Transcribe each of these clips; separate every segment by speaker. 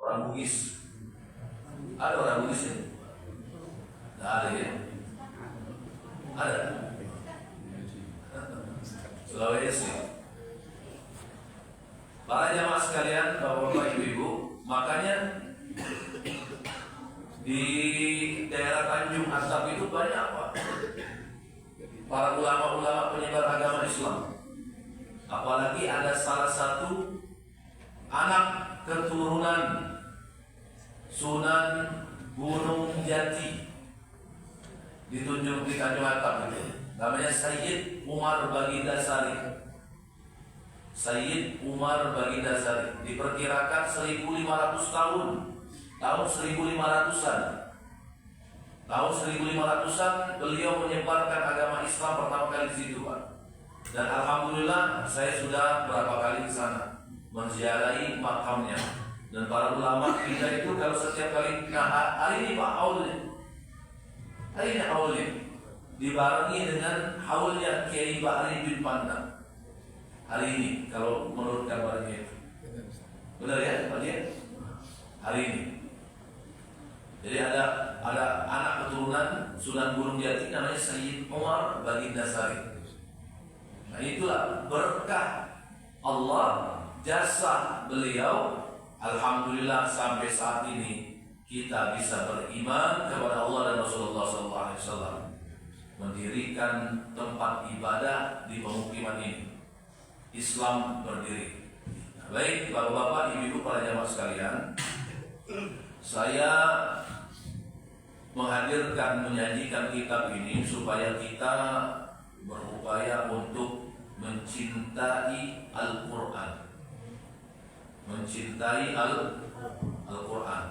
Speaker 1: Orang Bugis. Ada orang Bugis ini? Nggak ada ya? Ada? Sulawesi. Para jamaah sekalian, bapak-bapak, ibu-ibu, makanya di daerah Tanjung Atap itu banyak Pak para ulama-ulama penyebar agama Islam. Apalagi ada salah satu anak keturunan Sunan Gunung Jati ditunjuk di Tanjung Atap itu. Namanya Sayyid Umar Baginda Sari. Sayyid Umar Baginda Sari diperkirakan 1500 tahun. Tahun 1500-an. Tahun 1500-an beliau menyebarkan agama Islam pertama kali di situ, Pak. Dan alhamdulillah saya sudah berapa kali ke sana menziarahi makamnya. Dan para ulama kita itu kalau setiap kali hari ini Pak haulnya. Hari ini haulnya dibarengi dengan haulnya Kiai Bahri bin Pandang. Hari ini kalau menurut kabarnya itu. Benar ya, Pak Dia? Hari ini. Jadi ada anak keturunan Sunan Gunung Jati namanya Sayyid Umar Baginda Sari. Nah itulah berkah Allah, jasa beliau. Alhamdulillah sampai saat ini kita bisa beriman kepada Allah dan Rasulullah SAW, mendirikan tempat ibadah di pemukiman ini. Islam berdiri. Baik bapak-bapak, ibu-ibu, para jamaah sekalian, saya menyajikan kitab ini supaya kita berupaya untuk mencintai Al-Quran. Mencintai Al-Quran.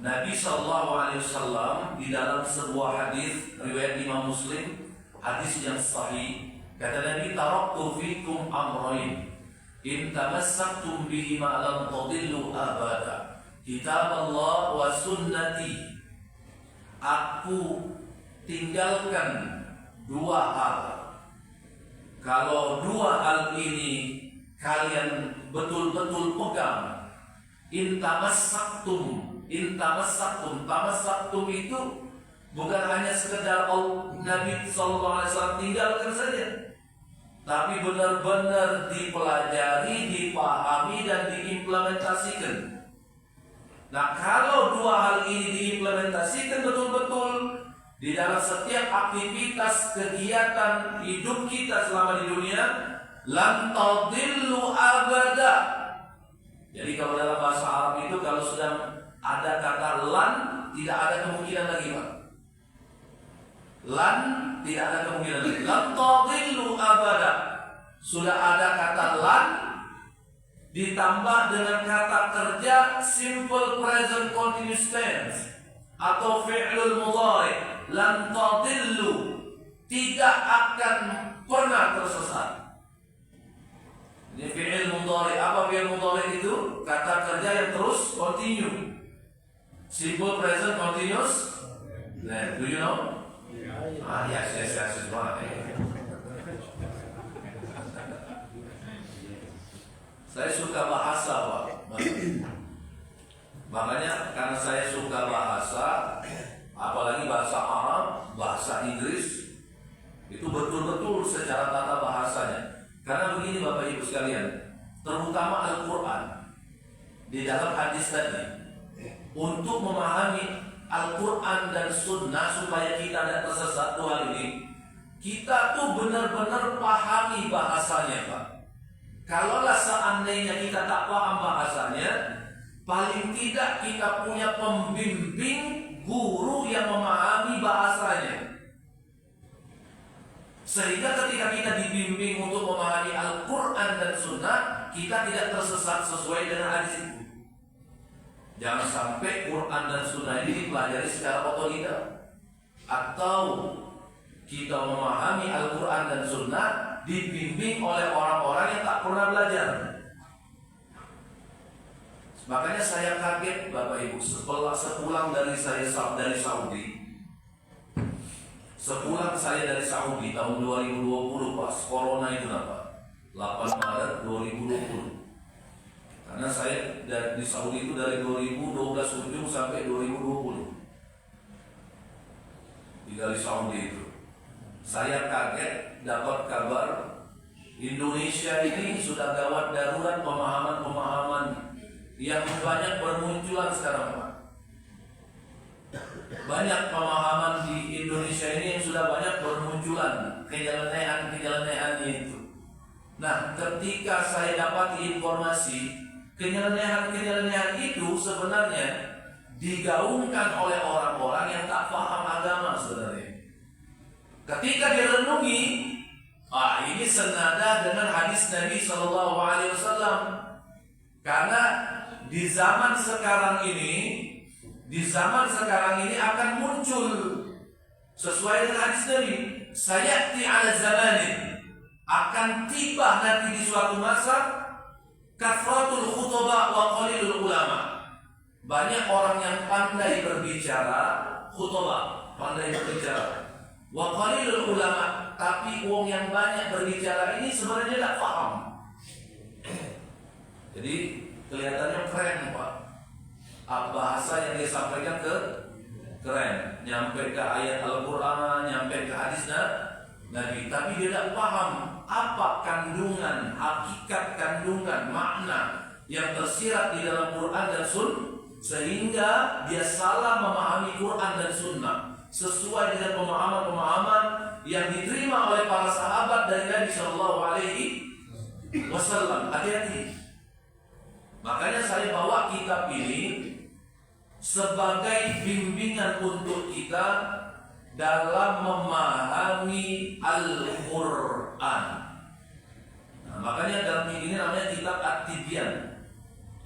Speaker 1: Nabi SAW di dalam sebuah hadis riwayat Imam Muslim, hadis yang sahih, kata Nabi, taraktu fikum amrayn in tamassaktum bihima lam tadillu abada, kitab Allah wa sunnati. Aku tinggalkan dua hal. Kalau dua hal ini kalian betul-betul pegang, tamassaktum itu bukan hanya sekedar Nabi SAW tinggalkan saja, tapi benar-benar dipelajari, dipahami, dan diimplementasikan. Nah, kalau dua hal ini diimplementasikan betul-betul di dalam setiap aktivitas kegiatan hidup kita selama di dunia, lan tadillu abada. Jadi kalau dalam bahasa Arab itu kalau sedang ada kata lan, tidak ada kemungkinan lagi, Pak. Lan tidak ada kemungkinan lagi. Lan tadillu abada. Sudah ada kata lan ditambah dengan kata kerja simple present continuous tense atau fi'lul mudhari, lan tadillu, tidak akan pernah tersesat. Ini fi'il mudhari. Apa fi'il mudhari itu? Kata kerja yang terus continue. Simple present continuous. Nah, do you know? Yes, right. Saya suka bahasa, Pak. Makanya karena saya suka bahasa, apalagi bahasa Arab, bahasa Inggris, itu betul-betul secara tata bahasanya. Karena begini Bapak Ibu sekalian, terutama Al-Quran, di dalam hadis tadi, untuk memahami Al-Quran dan Sunnah supaya kita tidak tersesat dua hal ini, kita tuh benar-benar pahami bahasanya, Pak. Kalaulah seandainya kita tak paham bahasanya, paling tidak kita punya pembimbing guru yang memahami bahasanya. Sehingga ketika kita dibimbing untuk memahami Al-Quran dan Sunnah, kita tidak tersesat sesuai dengan hadis itu. Jangan sampai Quran dan Sunnah ini dipelajari secara otodidak, atau kita memahami Al-Quran dan Sunnah dibimbing oleh orang-orang yang tak pernah belajar. Makanya saya kaget Bapak Ibu, sepulang dari saya dari Saudi. Sepulang saya dari Saudi tahun 2020 pas corona itu, Pak, 8 Maret 2020. Karena saya di Saudi itu dari 2012 ujung sampai 2020 tinggal di Saudi itu. Saya kaget dapat kabar Indonesia ini sudah gawat darurat pemahaman-pemahaman yang banyak bermunculan sekarang, Pak. Banyak pemahaman di Indonesia ini yang sudah banyak bermunculan kenyelenehan-kenyelenehannya itu. Nah, ketika saya dapat informasi kenyelenehan-kenyelenehan itu sebenarnya digaungkan oleh orang-orang yang tak paham agama sebenarnya. Ketika direnungi, ini senada dengan hadis Nabi Shallallahu Alaihi Wasallam. Karena di zaman sekarang ini akan muncul sesuai dengan hadis Nabi, sayati ala zamanin, akan tiba nanti di suatu masa kathratul khutbah wa qalilul ulama. Banyak orang yang pandai berbicara, khutbah, pandai berbicara, wa qalilul ulama, tapi wong yang banyak berbicara ini sebenarnya tidak paham. Jadi kelihatannya keren, Pak. Bahasa yang dia sampaikan keren, nyampe ke ayat Al-Quran, nyampe ke hadis Nabi, tapi dia tidak paham apa kandungan, hakikat kandungan, makna yang tersirat di dalam Quran dan Sunnah, sehingga dia salah memahami Quran dan Sunnah sesuai dengan pemahaman-pemahaman yang diterima oleh para sahabat dari Nabi Shallallahu Alaihi Wasallam. Hati-hati. Makanya saya bawa kitab ini sebagai bimbingan untuk kita dalam memahami Al-Quran. Nah, makanya dalam ini namanya kitab At-Tibyan.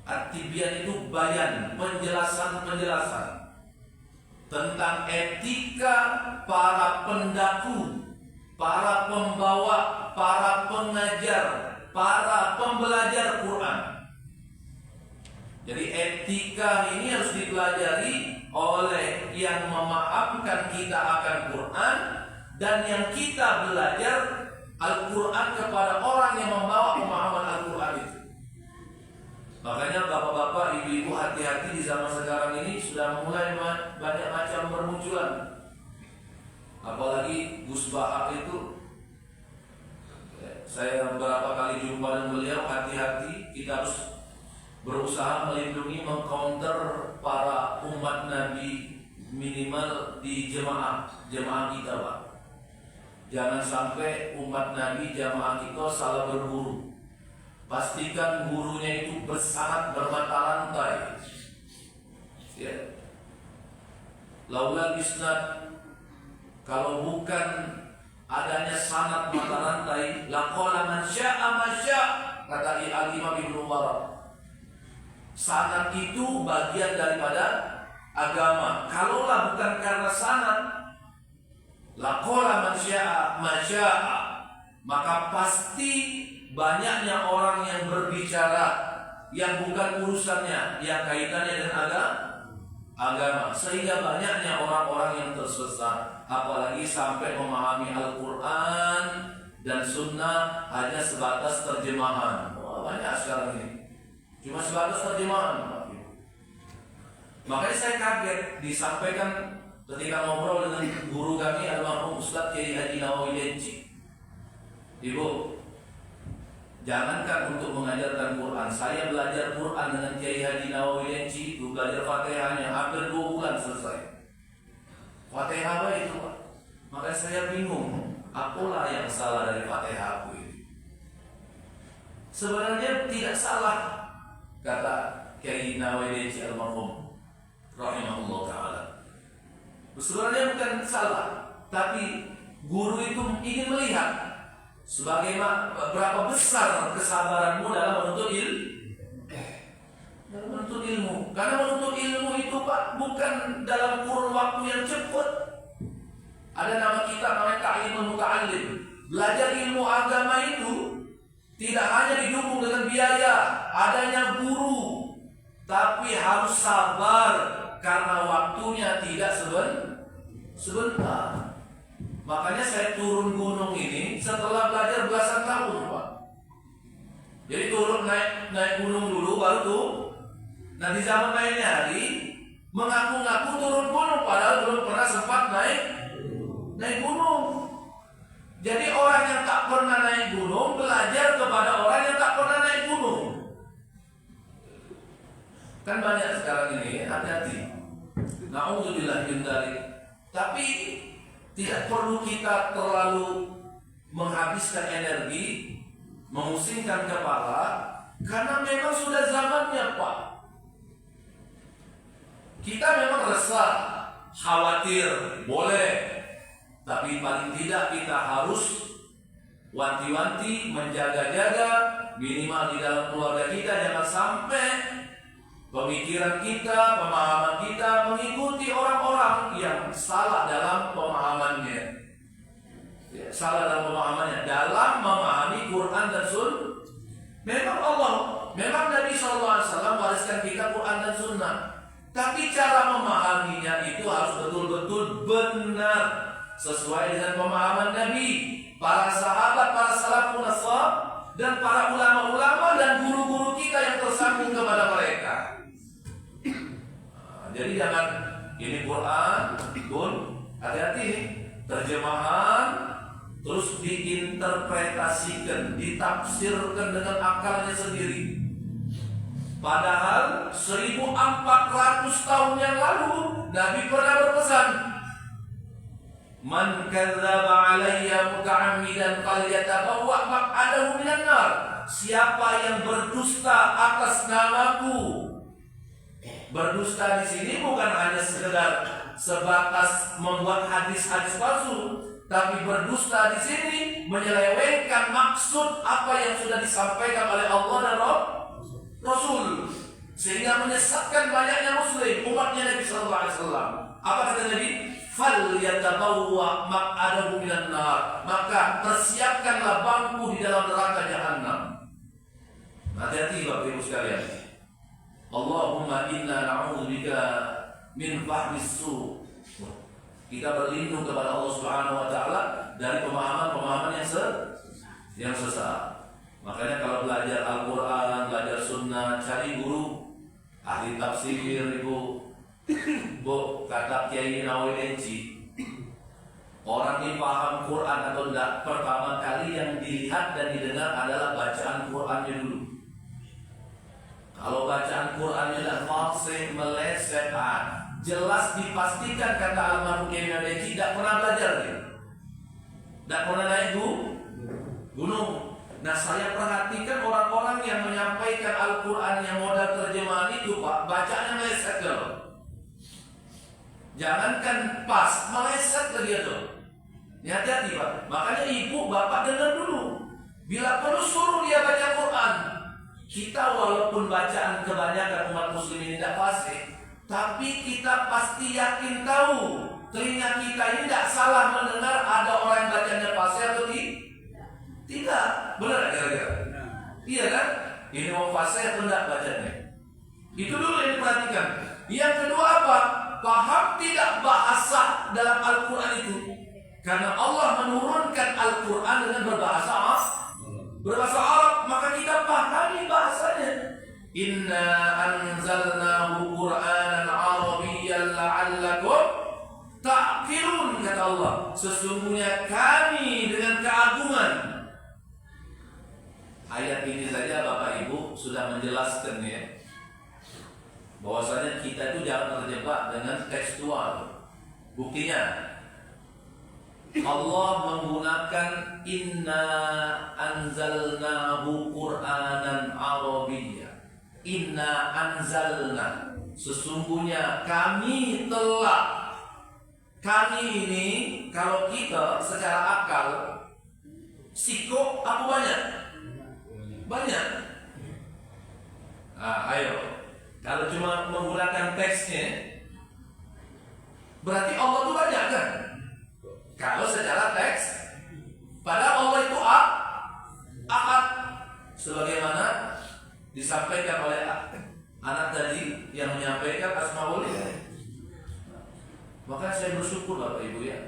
Speaker 1: At-Tibyan itu bayan, penjelasan-penjelasan tentang etika para pendaku, para pembawa, para pengajar, para pembelajar Quran. Jadi etika ini harus dipelajari oleh yang memahamkan kita akan Quran dan yang kita belajar Al-Quran kepada orang yang membawa pemahaman Al-Quran itu. Makanya bapak-bapak, ibu-ibu, hati-hati di zaman sekarang ini sudah mulai banyak macam bermunculan. Apalagi Gus Bahak itu, saya beberapa kali jumpa dengan beliau, hati-hati, kita harus berusaha melindungi, mengcounter para umat Nabi minimal di jemaah kita, Pak. Jangan sampai umat Nabi jemaah kita salah berguru. Pastikan gurunya itu bersanad bermata rantai. Ya. Laulal isnad, kalau bukan adanya sanad mata rantai, laqala man syaa ma syaa, kata Al-Imam Ibnu Mubarak. Sanad itu bagian daripada agama. Kalaulah bukan karena sanad, laqala man syaa ma syaa, maka pasti banyaknya orang yang berbicara yang bukan urusannya, yang kaitannya dengan agama, sehingga banyaknya orang-orang yang tersesat. Apalagi sampai memahami Al-Quran dan Sunnah hanya sebatas terjemahan. Wah, banyak sekarang ini cuma sebatas terjemahan. Makanya saya kaget disampaikan ketika ngobrol dengan guru kami almarhum Ustaz Kiai Haji Nawawi Lenci. Ibu, jangankan untuk mengajarkan Quran, saya belajar Quran dengan Kiai Haji Nawawi Lenci itu, belajar Fatihahnya hampir 2 bulan selesai. Fatihah apa itu, Pak? Makanya saya bingung, apalah yang salah dari Fatihah aku ini? Sebenarnya tidak salah, kata Kiai Nawawi Lenci almarhum rahimahullah ta'ala. Sebenarnya bukan salah, tapi guru itu ingin melihat berapa besar kesabaranmu dalam menuntut ilmu. Karena menuntut ilmu itu, Pak, bukan dalam kurun waktu yang cepat. Ada nama kita namanya ta'limul muta'allim. Belajar ilmu agama itu tidak hanya didukung dengan biaya, adanya guru, tapi harus sabar karena waktunya tidak sebentar. Makanya saya turun gunung ini setelah belajar belasan tahun, Pak. Jadi turun naik gunung dulu baru tuh. Nah di zaman naik hari mengaku-ngaku turun gunung padahal belum pernah sempat naik gunung. Jadi orang yang tak pernah naik gunung belajar kepada orang yang tak pernah naik gunung. Kan banyak sekarang ini, hati-hati. Na'udzubillah min dzalik. Tapi tidak perlu kita terlalu menghabiskan energi, memusingkan kepala, karena memang sudah zamannya, Pak. Kita memang resah, khawatir, boleh. Tapi paling tidak kita harus wanti-wanti, menjaga-jaga, minimal di dalam keluarga kita jangan sampai pemikiran kita, pemahaman kita mengikuti orang-orang yang salah dalam pemahamannya. Salah dalam pemahamannya, dalam memahami Quran dan Sunnah. Memang Nabi SAW wariskan kita Quran dan Sunnah. Tapi cara memahaminya itu harus betul-betul benar, sesuai dengan pemahaman Nabi, para sahabat, para salafun salih, dan para ulama-ulama dan guru-guru kita yang tersambung kepada mereka. Jadi jangan ini Quran pun hati-hati nih, terjemahan terus diinterpretasikan, ditafsirkan dengan akalnya sendiri. Padahal 1400 tahun yang lalu Nabi pernah berpesan, "Man kadzdzaba 'alayya muta'ammidan falyatabawwa maq'adahu minan nar." Siapa yang berdusta atas namaku. Berdusta di sini bukan hanya sekedar sebatas membuat hadis-hadis palsu, tapi berdusta di sini menyelewengkan maksud apa yang sudah disampaikan oleh Allah dan Rasul, sehingga menyesatkan banyaknya muslim, umatnya Nabi sallallahu alaihi wasallam. Apa kata Nabi? "Falyatabawwa maq'adahu minan nar." Maka persiapkanlah bangku di dalam neraka jahanam. Hati-hati Bapak Ibu sekalian. Allahumma inna na'udzubika min fahmis su'. Kita berlindung kepada Allah Subhanahu wa taala dari pemahaman-pemahaman yang sesat. Makanya kalau belajar Al-Qur'an, belajar sunnah, cari guru ahli tafsir, Ibu. Bu, kata Kiai Nawawi, orang ini paham Quran atau tidak, pertama kali yang dilihat dan didengar adalah bacaan Qurannya dulu. Kalau bacaan Qurannya tidak fasih, meleset, jelas dipastikan kata almarhum Kiai Nawawi tidak pernah belajar dia. Tidak pernah naik gunung. Nah, saya perhatikan orang-orang yang menyampaikan Al-Quran yang modal terjemahan itu, Pak, bacaannya meleset loh. Jangankan pas, meleset ke dia tuh. Hati-hati, Pak. Makanya ibu, bapak dengar dulu. Bila perlu suruh dia baca Quran. Kita walaupun bacaan kebanyakan umat muslim ini tidak fasih, tapi kita pasti yakin tahu telinga kita ini tidak salah mendengar ada orang yang bacanya fasih atau tidak. Benar kira-kira? Iya kan? Ini mau fasih atau tidak bacanya? Itu dulu yang diperhatikan. Yang kedua apa? Paham tidak bahasa dalam Al-Quran itu? Karena Allah menurunkan Al-Quran dengan berbahasa Arab, maka kita pahami bahasanya. Inna anzalnahu Qur'anan Arabiyyan la'allakum ta'qilun, kata Allah. Sesungguhnya kami dengan keagungan. Ayat ini saja Bapak Ibu sudah menjelaskan ya, bahwasanya kita itu jangan terjebak dengan tekstual. Buktinya Allah menggunakan inna anzalnahu Qur'anan Arabiyya. Inna anzalna, sesungguhnya kami telah. Kami ini kalau kita secara akal psiko apa banyak? Banyak. Nah, ayo. Kalau cuma menggunakan teksnya, berarti Allah itu banyak kan? Kalau secara teks, padahal Allah itu ahad, sebagaimana disampaikan oleh anak tadi yang menyampaikan Asmaul. Maka saya bersyukur Bapak Ibu ya,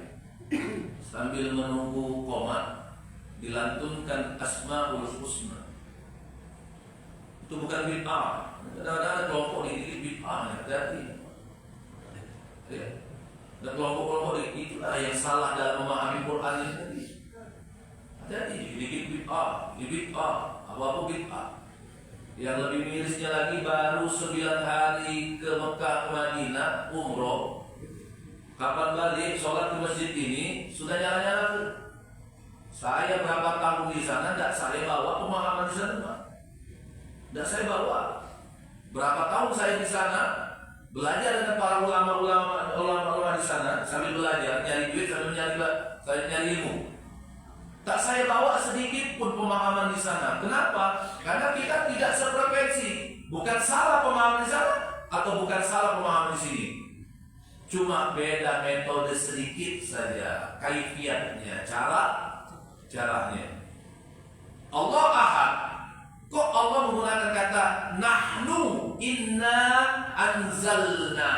Speaker 1: sambil menunggu komat dilantunkan Asmaul Husna. Itu bukan bid'ah. Ada kelompok ini bid'ah, hati-hati. Ya. Dan kelompok-kelompok itulah yang salah dalam memahami Quran ini tadi. Hati-hati, dikit bid'ah, apa-apa bid'ah. Yang lebih mirisnya lagi, baru 9 hari ke Mekah ke Madinah umroh, kapan balik sholat di masjid ini sudah nyala-nyala. Saya berapa tahun di sana, tidak saya bawa pemahaman di sana, Pak. Tidak saya bawa. Berapa tahun saya di sana belajar dengan para ulama di sana, sambil belajar, nyari duit sambil nyari ilmu. Tak saya bawa sedikit pun pemahaman di sana. Kenapa? Karena kita tidak sefrekuensi. Bukan salah pemahaman di sana atau bukan salah pemahaman di sini. Cuma beda metode sedikit saja, kaifiatnya, caranya. Allah Ahad. Kok Allah menggunakan kata nahnu inna anzalna?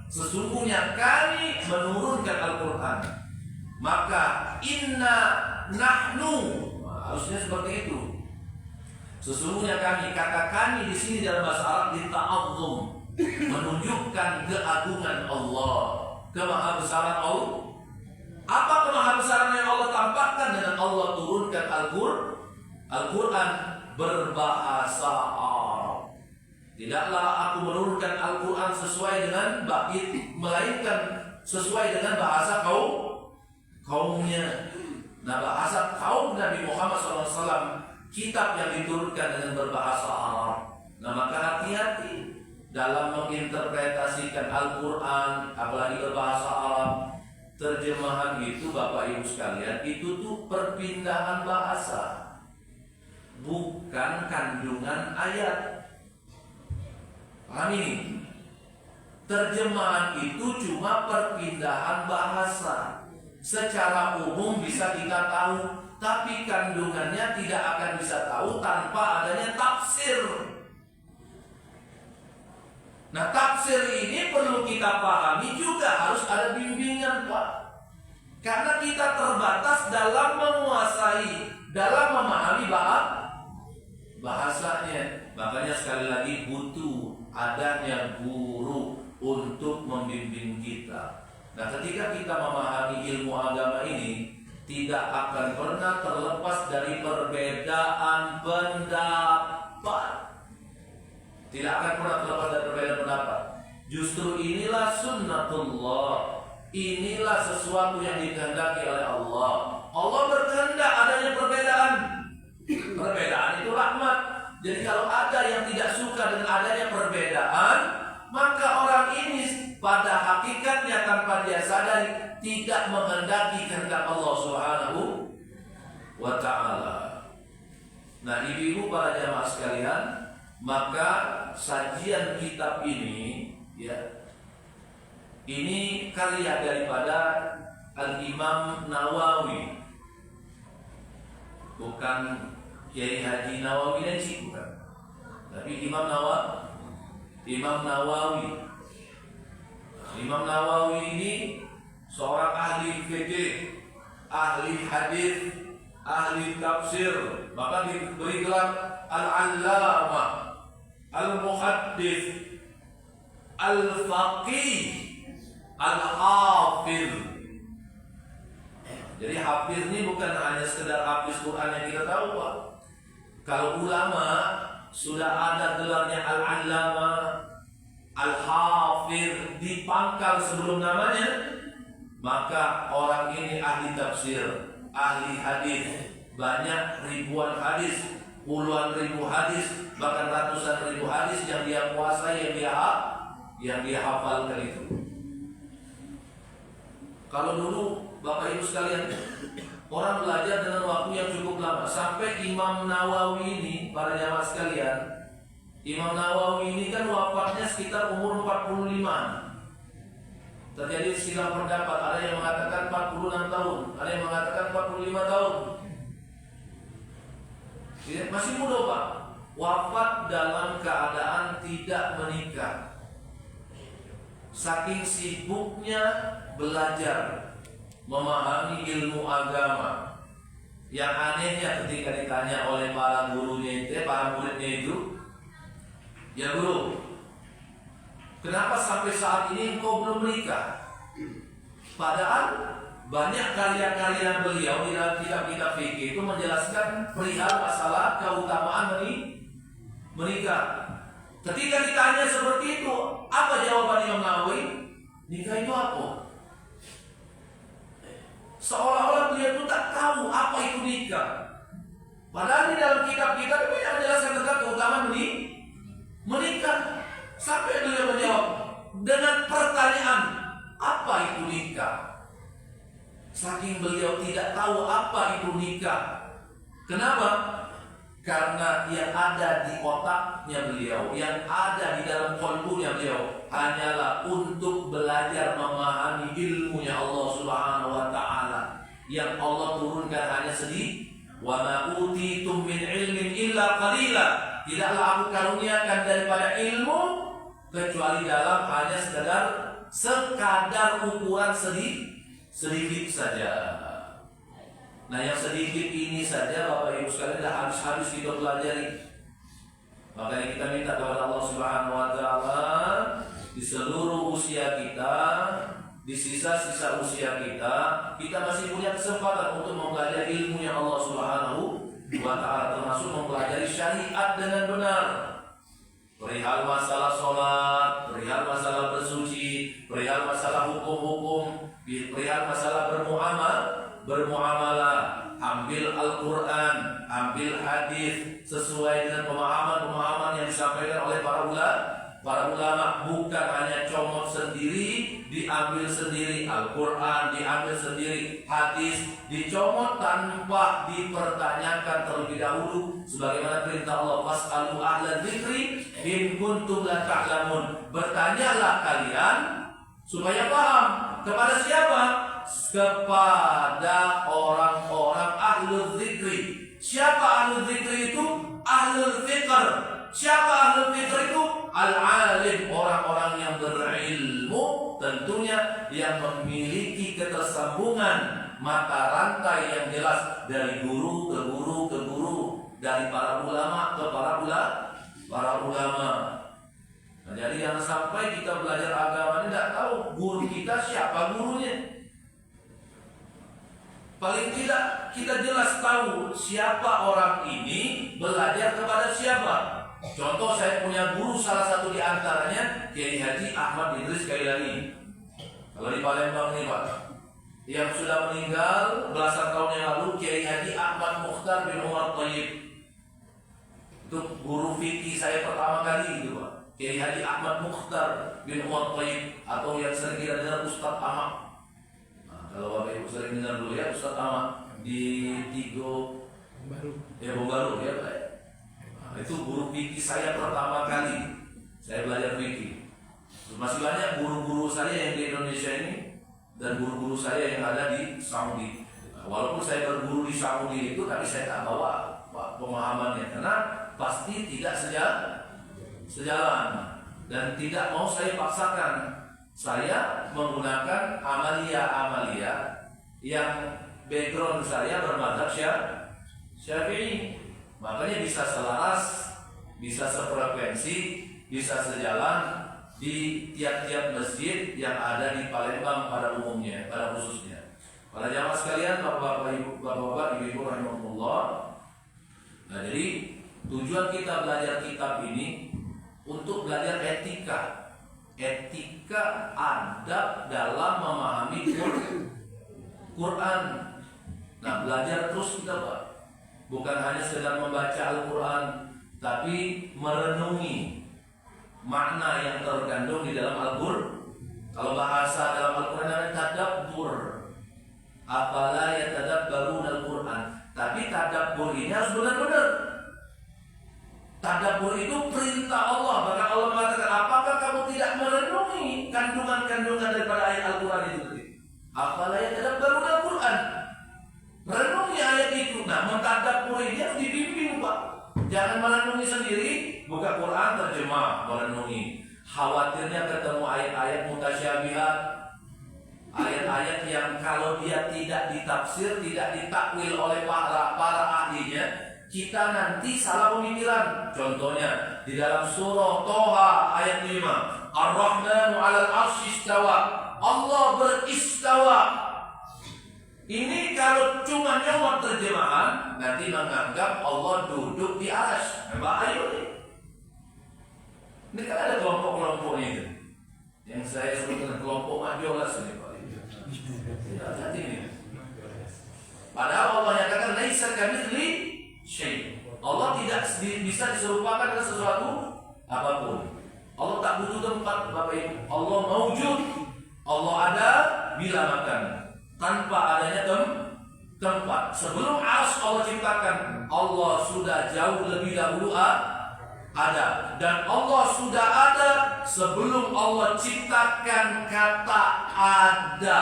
Speaker 1: Sesungguhnya kami menurunkan Al-Quran. Maka inna nahnu harusnya seperti itu. Sesungguhnya kami, kata kami di sini dalam bahasa Arab dita'azzum, menunjukkan keagungan Allah, kemahabesaran Allah. Apa kemahabesaran yang Allah tampakkan dengan Allah turunkan Al-Quran berbahasa Arab. Tidaklah aku menurunkan Al-Quran sesuai dengan bait, melainkan sesuai dengan bahasa kaumnya. Nah, bahasa kaum Nabi Muhammad SAW, kitab yang diturunkan dengan berbahasa Arab. Nah, maka hati-hati dalam menginterpretasikan Al-Quran, apalagi berbahasa Arab. Terjemahan itu, Bapak Ibu sekalian, itu tuh perpindahan bahasa, bukan kandungan ayat. Paham ini? Terjemahan itu cuma perpindahan bahasa. Secara umum bisa kita tahu, tapi kandungannya tidak akan bisa tahu tanpa adanya tafsir. Nah, tafsir ini perlu kita pahami juga, harus ada bimbingan, Pak. Karena kita terbatas dalam menguasai, dalam memahami bahasanya. Makanya sekali lagi butuh adanya guru untuk membimbing kita. Nah, ketika kita memahami ilmu agama ini, tidak akan pernah terlepas dari perbedaan pendapat. Tidak akan pernah terlepas dari perbedaan pendapat. Justru inilah sunnatullah. Inilah sesuatu yang dikehendaki oleh Allah. Allah berkehendak adanya perbedaan. Perbedaan itu rahmat. Jadi kalau ada yang tidak suka dengan adanya perbedaan, maka orang ini pada hakikatnya tanpa dia sadari tidak menghendaki kehendak Allah Subhanahu wa ta'ala. Nah, ibu-ibu para jamaah sekalian, maka sajian kitab ini, ya, ini karya daripada Al-Imam Nawawi, bukan Kiai Haji Nawawi dan bukan, tapi Imam Nawawi. Imam Nawawi ini seorang ahli fikih, ahli hadis, ahli tafsir, bahkan diberi gelar Al-Allamah, Al-Muhaddis, Al-Faqih, Al-Hafiz. Jadi hafiz ini bukan hanya sekedar hafiz Quran yang kita tahu, Pak. Kalau ulama sudah ada gelarnya Al-Allamah, Al-Hafiz di pangkal sebelum namanya, maka orang ini ahli tafsir, ahli hadis, banyak ribuan hadis, puluhan ribu hadis, bahkan ratusan ribu hadis yang dia kuasai, yang dia hafalkan itu. Kalau dulu Bapak Ibu sekalian, orang belajar dengan waktu yang cukup lama, sampai Imam Nawawi ini, para jamaah sekalian, Imam Nawawi ini kan wafatnya sekitar umur 45. Terjadi silang pendapat, ada yang mengatakan 46 tahun, ada yang mengatakan 45 tahun. Masih muda, Pak. Wafat dalam keadaan tidak menikah. Saking sibuknya belajar, memahami ilmu agama. Yang anehnya ketika ditanya oleh para gurunya itu, para muridnya itu, Ya guru, kenapa sampai saat ini engkau belum menikah? Padahal banyak karya-karya beliau di dalam kitab-kitab fikih itu menjelaskan perihal masalah keutamaan menikah. Ketika ditanya seperti itu, apa jawaban Imam Nawawi? Nikah itu apa? Seolah-olah beliau itu tak tahu apa itu nikah. Padahal di dalam kitab-kitab itu yang menjelaskan tentang keutamaan menikah. Sampai beliau menjawab dengan pertanyaan, apa itu nikah? Saking beliau tidak tahu apa itu nikah. Kenapa? Karena yang ada di otaknya beliau, yang ada di dalam qalbunya beliau hanyalah untuk belajar memahami ilmunya Allah Subhanahu wa taala yang Allah turunkan hanya sedikit. Wa ma utitum min ilmin illa qalila. Tidaklah aku karuniakan daripada ilmu kecuali dalam hanya sekadar ukuran sedikit saja. Nah, yang sedikit ini saja Bapak Ibu sekalian dah habis kita pelajari. Makanya kita minta kepada Allah Subhanahu wa taala di seluruh usia kita, di sisa-sisa usia kita masih punya kesempatan untuk mempelajari ilmu yang Allah Subhanahu wa taala, termasuk mempelajari syariat dengan benar. Perihal masalah sholat, perihal masalah bersuci, perihal masalah hukum-hukum, perihal masalah bermuamalah, ambil Al-Quran, ambil hadis sesuai dengan pemahaman yang disampaikan oleh para ulama, bukan hanya comot sendiri, diambil sendiri Al-Quran, diambil sendiri hadis, dicomot tanpa dipertanyakan terlebih dahulu, sebagaimana perintah Allah, fas'alu ahla dzikri in kuntum la ta'lamun. Bertanyalah kalian supaya paham. Kepada siapa? Kepada orang-orang ahlul zikri. Siapa ahlul zikri itu? Ahlul fikr. Siapa ahlul fikr itu? Al-alim, orang-orang yang berilmu, tentunya yang memiliki ketersambungan mata rantai yang jelas dari guru ke guru ke guru, dari para ulama ke para ulama. Nah, jadi jangan sampai kita belajar agama ini tidak tahu guru kita siapa gurunya. Paling tidak kita jelas tahu siapa orang ini belajar kepada siapa. Contoh, saya punya guru, salah satu di antaranya Kiai Haji Ahmad Idris Kailani. Kalau di Palembang ini Pak, yang sudah meninggal belasan tahun yang lalu, Kiai Haji Ahmad Mukhtar bin Umar Thayyib. Itu guru fikih saya pertama kali itu Pak. Kiai Haji Ahmad Mukhtar bin Umar Thayyib, atau yang sering kita dengar Ustaz Ahmad. Nah, kalau Bapak Ibu sering dengar dulu ya, Ustaz Ahmad di Tigo Baru ya Pak. Nah, itu guru fikih saya pertama kali saya belajar fikih. Masih banyak guru-guru saya yang di Indonesia ini dan guru-guru saya yang ada di Saudi. Nah, walaupun saya berguru di Saudi itu, tapi saya tak bawa pemahamannya karena pasti tidak sejalan dan tidak mau saya paksakan. Saya menggunakan amalia yang background saya bermadzhab Syafi'i, makanya bisa selaras, bisa sefrekuensi, bisa sejalan di tiap-tiap masjid yang ada di Palembang pada umumnya, pada khususnya. Para jamaah sekalian, bapak-bapak, ibu-ibu rahimahullah. Nah, jadi tujuan kita belajar kitab ini untuk belajar etika adab dalam memahami Quran. Nah, belajar terus kita Pak, bukan hanya sekedar membaca Al-Quran, tapi merenungi makna yang terkandung di dalam Al-Quran. Kalau bahasa dalam Al-Quran ada tadabbur, afala yatadabbaruna Al-Quran. Tapi tadabbur ini harus benar-benar. Tadabbur itu perintah Allah. Bahkan Allah mengatakan, apakah kamu tidak merenungi kandungan-kandungan daripada ayat Al-Quran itu? Afala yatadabbaruna Al-Quran. Renungi ayat itu. Nah, mentadabbur ini harus dibimbing Pak. Jangan merenungi sendiri, buka Quran terjemah, merenungi. Khawatirnya ketemu ayat-ayat mutasyabihat, ayat-ayat yang kalau dia tidak ditafsir, tidak ditakwil oleh para ahlinya, kita nanti salah pemikiran. Contohnya di dalam surah Toha ayat 5, Ar-Rahmanu 'alal 'arsy istawa. Allah beristawa. Ini kalau cuma nyomot terjemahan, nanti menganggap Allah duduk di arsy. Bahaya ini. Ini kan ada kelompok-kelompoknya itu. Yang saya sebutkan kelompok majolas ini Pak. Hati ini. Padahal Allah nyatakan laisa kamitsli syai'. Allah tidak bisa diserupakan dengan sesuatu apapun. Allah tak butuh tempat, Bapak Ibu. Allah maujud. Allah ada bila makan, tanpa adanya tempat. Sebelum arsy Allah ciptakan, Allah sudah jauh lebih dahulu ada, dan Allah sudah ada sebelum Allah ciptakan kata ada.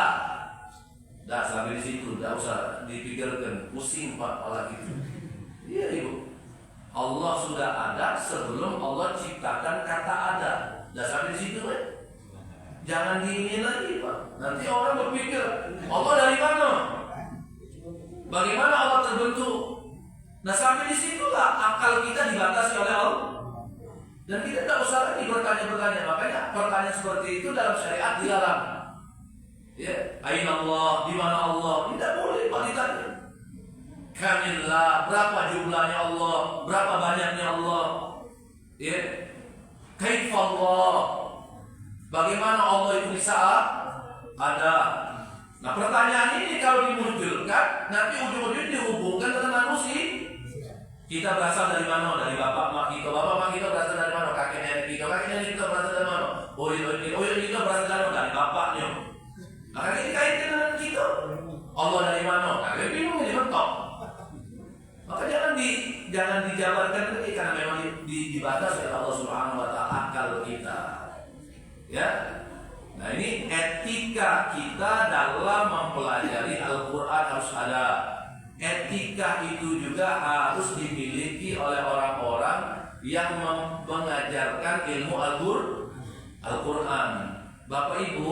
Speaker 1: Dah sampai di situ, tidak usah dipikirkan, pusing Pak Allah itu. Iya Ibu, Allah sudah ada sebelum Allah ciptakan kata ada. Dah sampai di situ kan? Jangan diingin lagi Pak. Nanti orang berpikir Allah dari mana? Bagaimana Allah terbentuk? Nah sampai di situlah akal kita dibatasi oleh Allah. Dan kita tidak usah lagi bertanya-bertanya. Makanya pertanyaan seperti itu dalam syariat dilarang. Ya, aina Allah, di mana Allah? Tidak boleh Pak ditanya. Kamillah, berapa jumlahnya Allah? Berapa banyaknya Allah? Ya. Kaifa Allah? Bagaimana Allah itu bisa ada? Nah, pertanyaan ini kalau dimunculkan, nanti ujung-ujungnya dihubungkan dengan manusia. Kita berasal dari mana? Dari bapak mak kita. Bapak mak kita berasal dari mana? Kakek nenek kita. Kakek nenek kita berasal dari mana? Oh iya kita berasal dari mana? Dari bapaknya. Maka ini kaitan dengan kita. Allah dari mana? Kakek bingung ini mentok. Maka jangan dijabarkan lagi karena memang dibatasi oleh Allah Subhanahu wa taala akal kita. Ya. Nah, ini etika kita dalam mempelajari Al-Qur'an harus ada. Etika itu juga harus dimiliki oleh orang-orang yang mengajarkan ilmu Al-Qur'an. Bapak Ibu,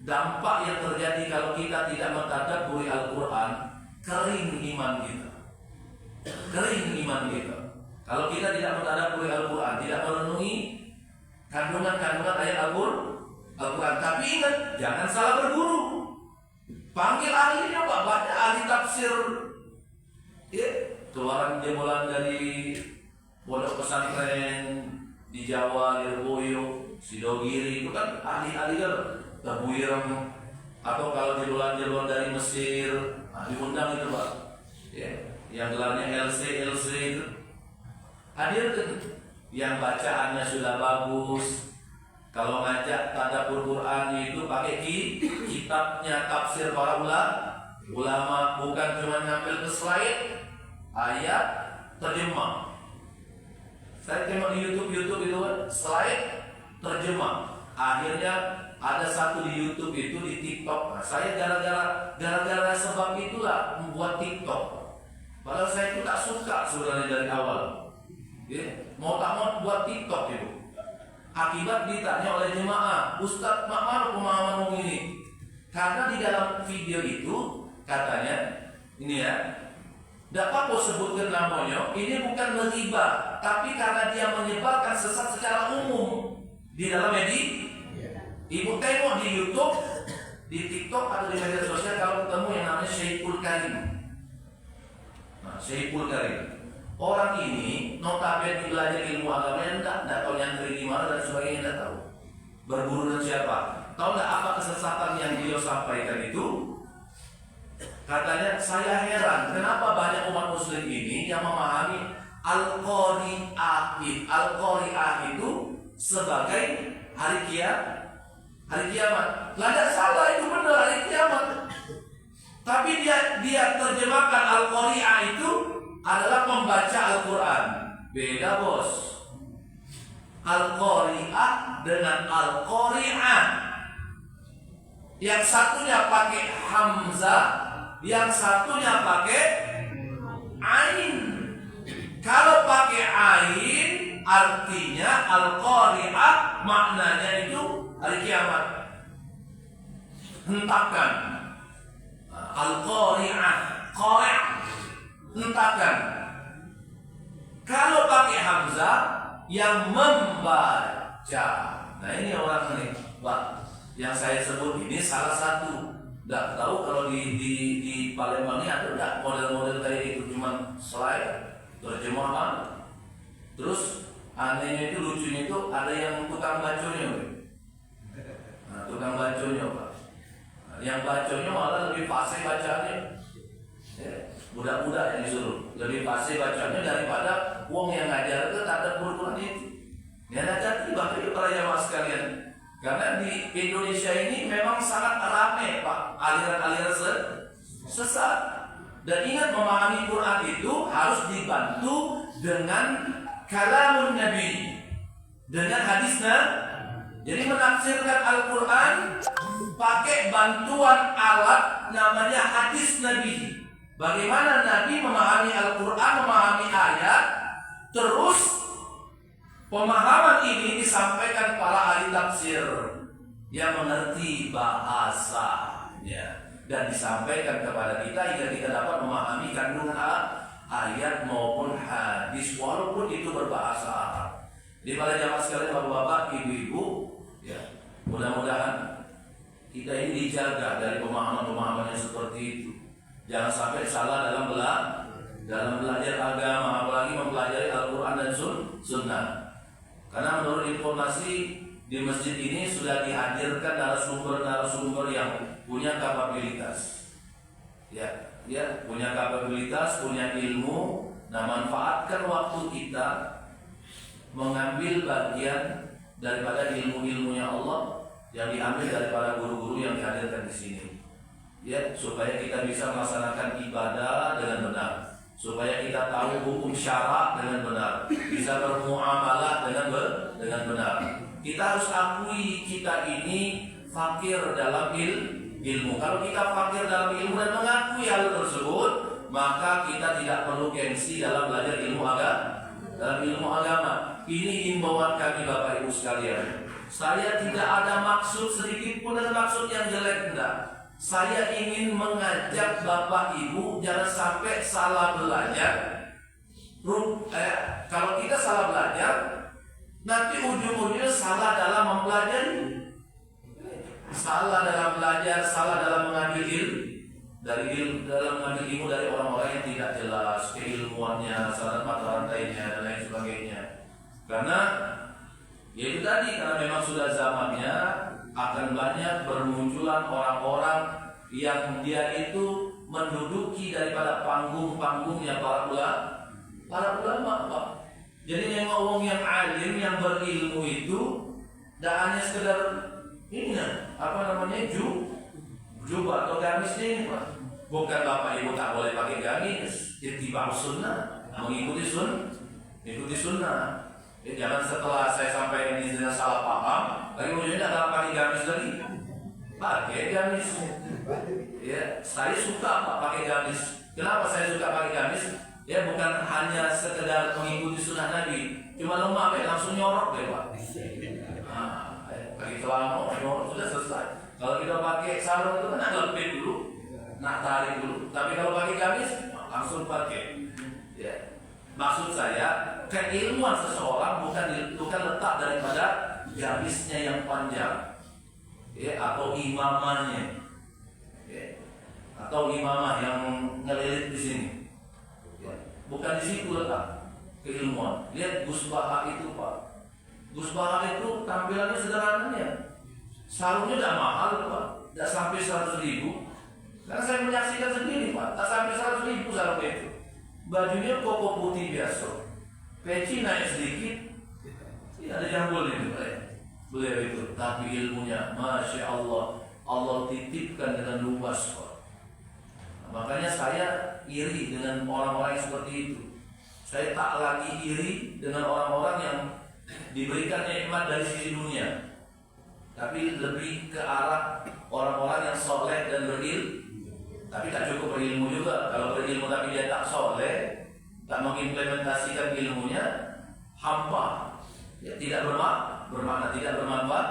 Speaker 1: dampak yang terjadi kalau kita tidak mentadabburi Al-Qur'an, kering iman kita. Kering iman kita. Kalau kita tidak mentadabburi Al-Qur'an, tidak merenungi kandungan-kandungan ayat Al-Qur'an. Tapi ingat, jangan salah berguru. Panggil ahlinya Pak, banyak ahli tafsir. Ya, keluaran jebolan dari pondok pesantren di Jawa, di Lirboyo, Sidogiri, itu kan ahli-ahli kan, Tabuirem, atau kalau jebolan-jebolan dari Mesir, diundang itu Pak. Ya, yang gelarnya LC itu hadir kan, yang bacaannya sudah bagus. Kalau ngajak tadabbur Quran itu pakai kitabnya tafsir para ulama, bukan cuma ngambil ke slide ayat terjemah. Saya tengok di YouTube itu slide terjemah. Akhirnya ada satu di YouTube itu di TikTok. Nah, saya gara-gara sebab itulah membuat TikTok. Padahal saya itu tak suka sebenarnya dari awal. Ya, mau tak mau buat TikTok itu. Akibat ditanya oleh jemaah, Ustaz, mana pemahaman ini? Karena di dalam video itu katanya, ini ya, tidak apa-apa sebutkan namanya, ini bukan menghibah, tapi karena dia menyebarkan sesat secara umum di dalam media. Ibu tengok di YouTube, di TikTok atau di media sosial kalau ketemu yang namanya Syekhul Karim. Nah, Syekhul Karim. Orang ini notabene belajar ilmu agama yang tidak tahu nyantri di mana dan sebagainya, tidak tahu. Berguru dengan siapa? Tahu tidak apa kesesatan yang beliau sampaikan itu? Katanya, saya heran kenapa banyak umat muslim ini yang memahami Al-Qari'ah. Al-Qari'ah itu sebagai hari kiamat. Lah tidak salah, itu benar hari kiamat. Tapi dia terjemahkan Al-Qari'ah itu adalah pembaca Al-Quran. Beda bos. Al-Qari'ah dengan Al-Qari'ah. Yang satunya pakai hamzah, yang satunya pakai ain. Kalau pakai ain artinya Al-Qari'ah, maknanya itu hari kiamat. Hentakan. Al-Qari'ah, Qari'ah, hentakan. Kalau pakai hamzah yang membaca. Nah ini orang nih, Pak, yang saya sebut ini salah satu. Nggak tahu kalau di Palembang ini ada nggak model-model kayak itu, cuman slide terjemahan. Terus anehnya itu, lucunya itu ada yang tukang baconya, nah, tukang baconya, Pak. Yang baconya malah lebih fasih bacanya. Ya, budak-budak yang disuruh lebih fasih bacanya daripada wong yang ngajar ke ada Quran itu. Ya hati-hati bahkan para jamaah sekalian. Karena di Indonesia ini memang sangat ramai, Pak, aliran-aliran sesat. Dan ingat, memahami Quran itu harus dibantu dengan kalamun Nabi, dengan hadisnya. Jadi menafsirkan Al-Quran pakai bantuan alat namanya hadis Nabi. Bagaimana Nabi memahami Al-Quran, memahami ayat, terus pemahaman ini disampaikan para ahli tafsir yang mengerti bahasanya dan disampaikan kepada kita hingga kita dapat memahami kandungan ayat maupun hadis walaupun itu berbahasa Arab. Di para jamaah sekalian, bapak-bapak, ibu-ibu, ya, mudah-mudahan kita ini dijaga dari pemahaman-pemahaman yang seperti itu. Jangan sampai salah dalam belajar agama, apalagi mempelajari Al-Quran dan Sunnah. Karena menurut informasi di masjid ini sudah dihadirkan narasumber yang punya kapabilitas. Ya, punya kapabilitas, punya ilmu. Nah, manfaatkan waktu kita mengambil bagian daripada ilmu-ilmunya Allah yang diambil daripada guru-guru yang dihadirkan di sini. Ya, supaya kita bisa melaksanakan ibadah dengan benar. Supaya kita tahu hukum syarak dengan benar, bisa bermuamalah dengan benar. Kita harus akui kita ini fakir dalam ilmu. Kalau kita fakir dalam ilmu dan mengakui hal tersebut, maka kita tidak perlu gengsi dalam belajar ilmu agama. Ini himbauan kami Bapak Ibu sekalian. Saya tidak ada maksud sedikit pun dan maksud yang jelek, enggak. Saya ingin mengajak Bapak Ibu jangan sampai salah belajar. Kalau kita salah belajar, nanti ujung-ujungnya salah dalam mempelajari, salah dalam belajar, salah dalam mengambil ilmu, dalam mengambil ilmu dari orang-orang yang tidak jelas keilmuannya, salah mata rantainya dan lain sebagainya. Karena ya itu tadi, karena memang sudah zamannya akan banyak bermunculan orang-orang yang dia itu menduduki daripada panggung-panggungnya para ulama, Pak. Jadi memang orang yang alim, yang berilmu itu tidak hanya sekedar ini, jubah atau gamis ini, Pak. Bukan Bapak Ibu tak boleh pakai gamis, ittiba' sunnah, mengikuti sunnah. Jangan setelah saya sampaikan ini dengan salah paham, lagi ujungnya adalah pakai gamis lagi. Pakai gamis. Ya, saya suka Pak pakai gamis. Kenapa saya suka pakai gamis? Ya bukan hanya sekedar mengikuti sunnah Nabi, cuma lemah langsung nyorok deh, Pak. Pakai celana nyorok sudah selesai. Kalau kita pakai sarung itu kan agak lepit dulu, nak tarik dulu. Tapi kalau pakai gamis langsung pakai. Ya. Maksud saya, keilmuan seseorang bukan letak daripada gamisnya yang panjang, ya, atau imamannya, ya, atau imamah yang ngelilit di sini, ya. Bukan di situ letak keilmuan. Lihat Gus Baha itu, Pak. Gus Baha itu tampilannya sederhananya, sarungnya tidak mahal, Pak, tidak sampai 100.000. Karena saya menyaksikan sendiri, Pak, tak sampai 100.000 sarungnya itu. Bajunya koko putih biasa, peci naik sedikit, ada jambul ini, beliau itu. Tapi ilmunya, masya Allah, Allah titipkan dengan luas, Pak. Makanya saya iri dengan orang-orang yang seperti itu. Saya tak lagi iri dengan orang-orang yang diberikan nikmat dari sisi dunia, tapi lebih ke arah orang-orang yang soleh dan berilmu. Tapi tak cukup berilmu juga. Kalau berilmu tapi dia tak soleh, tak mengimplementasikan ilmunya, hampa, ya, tidak bermakna, tidak bermanfaat.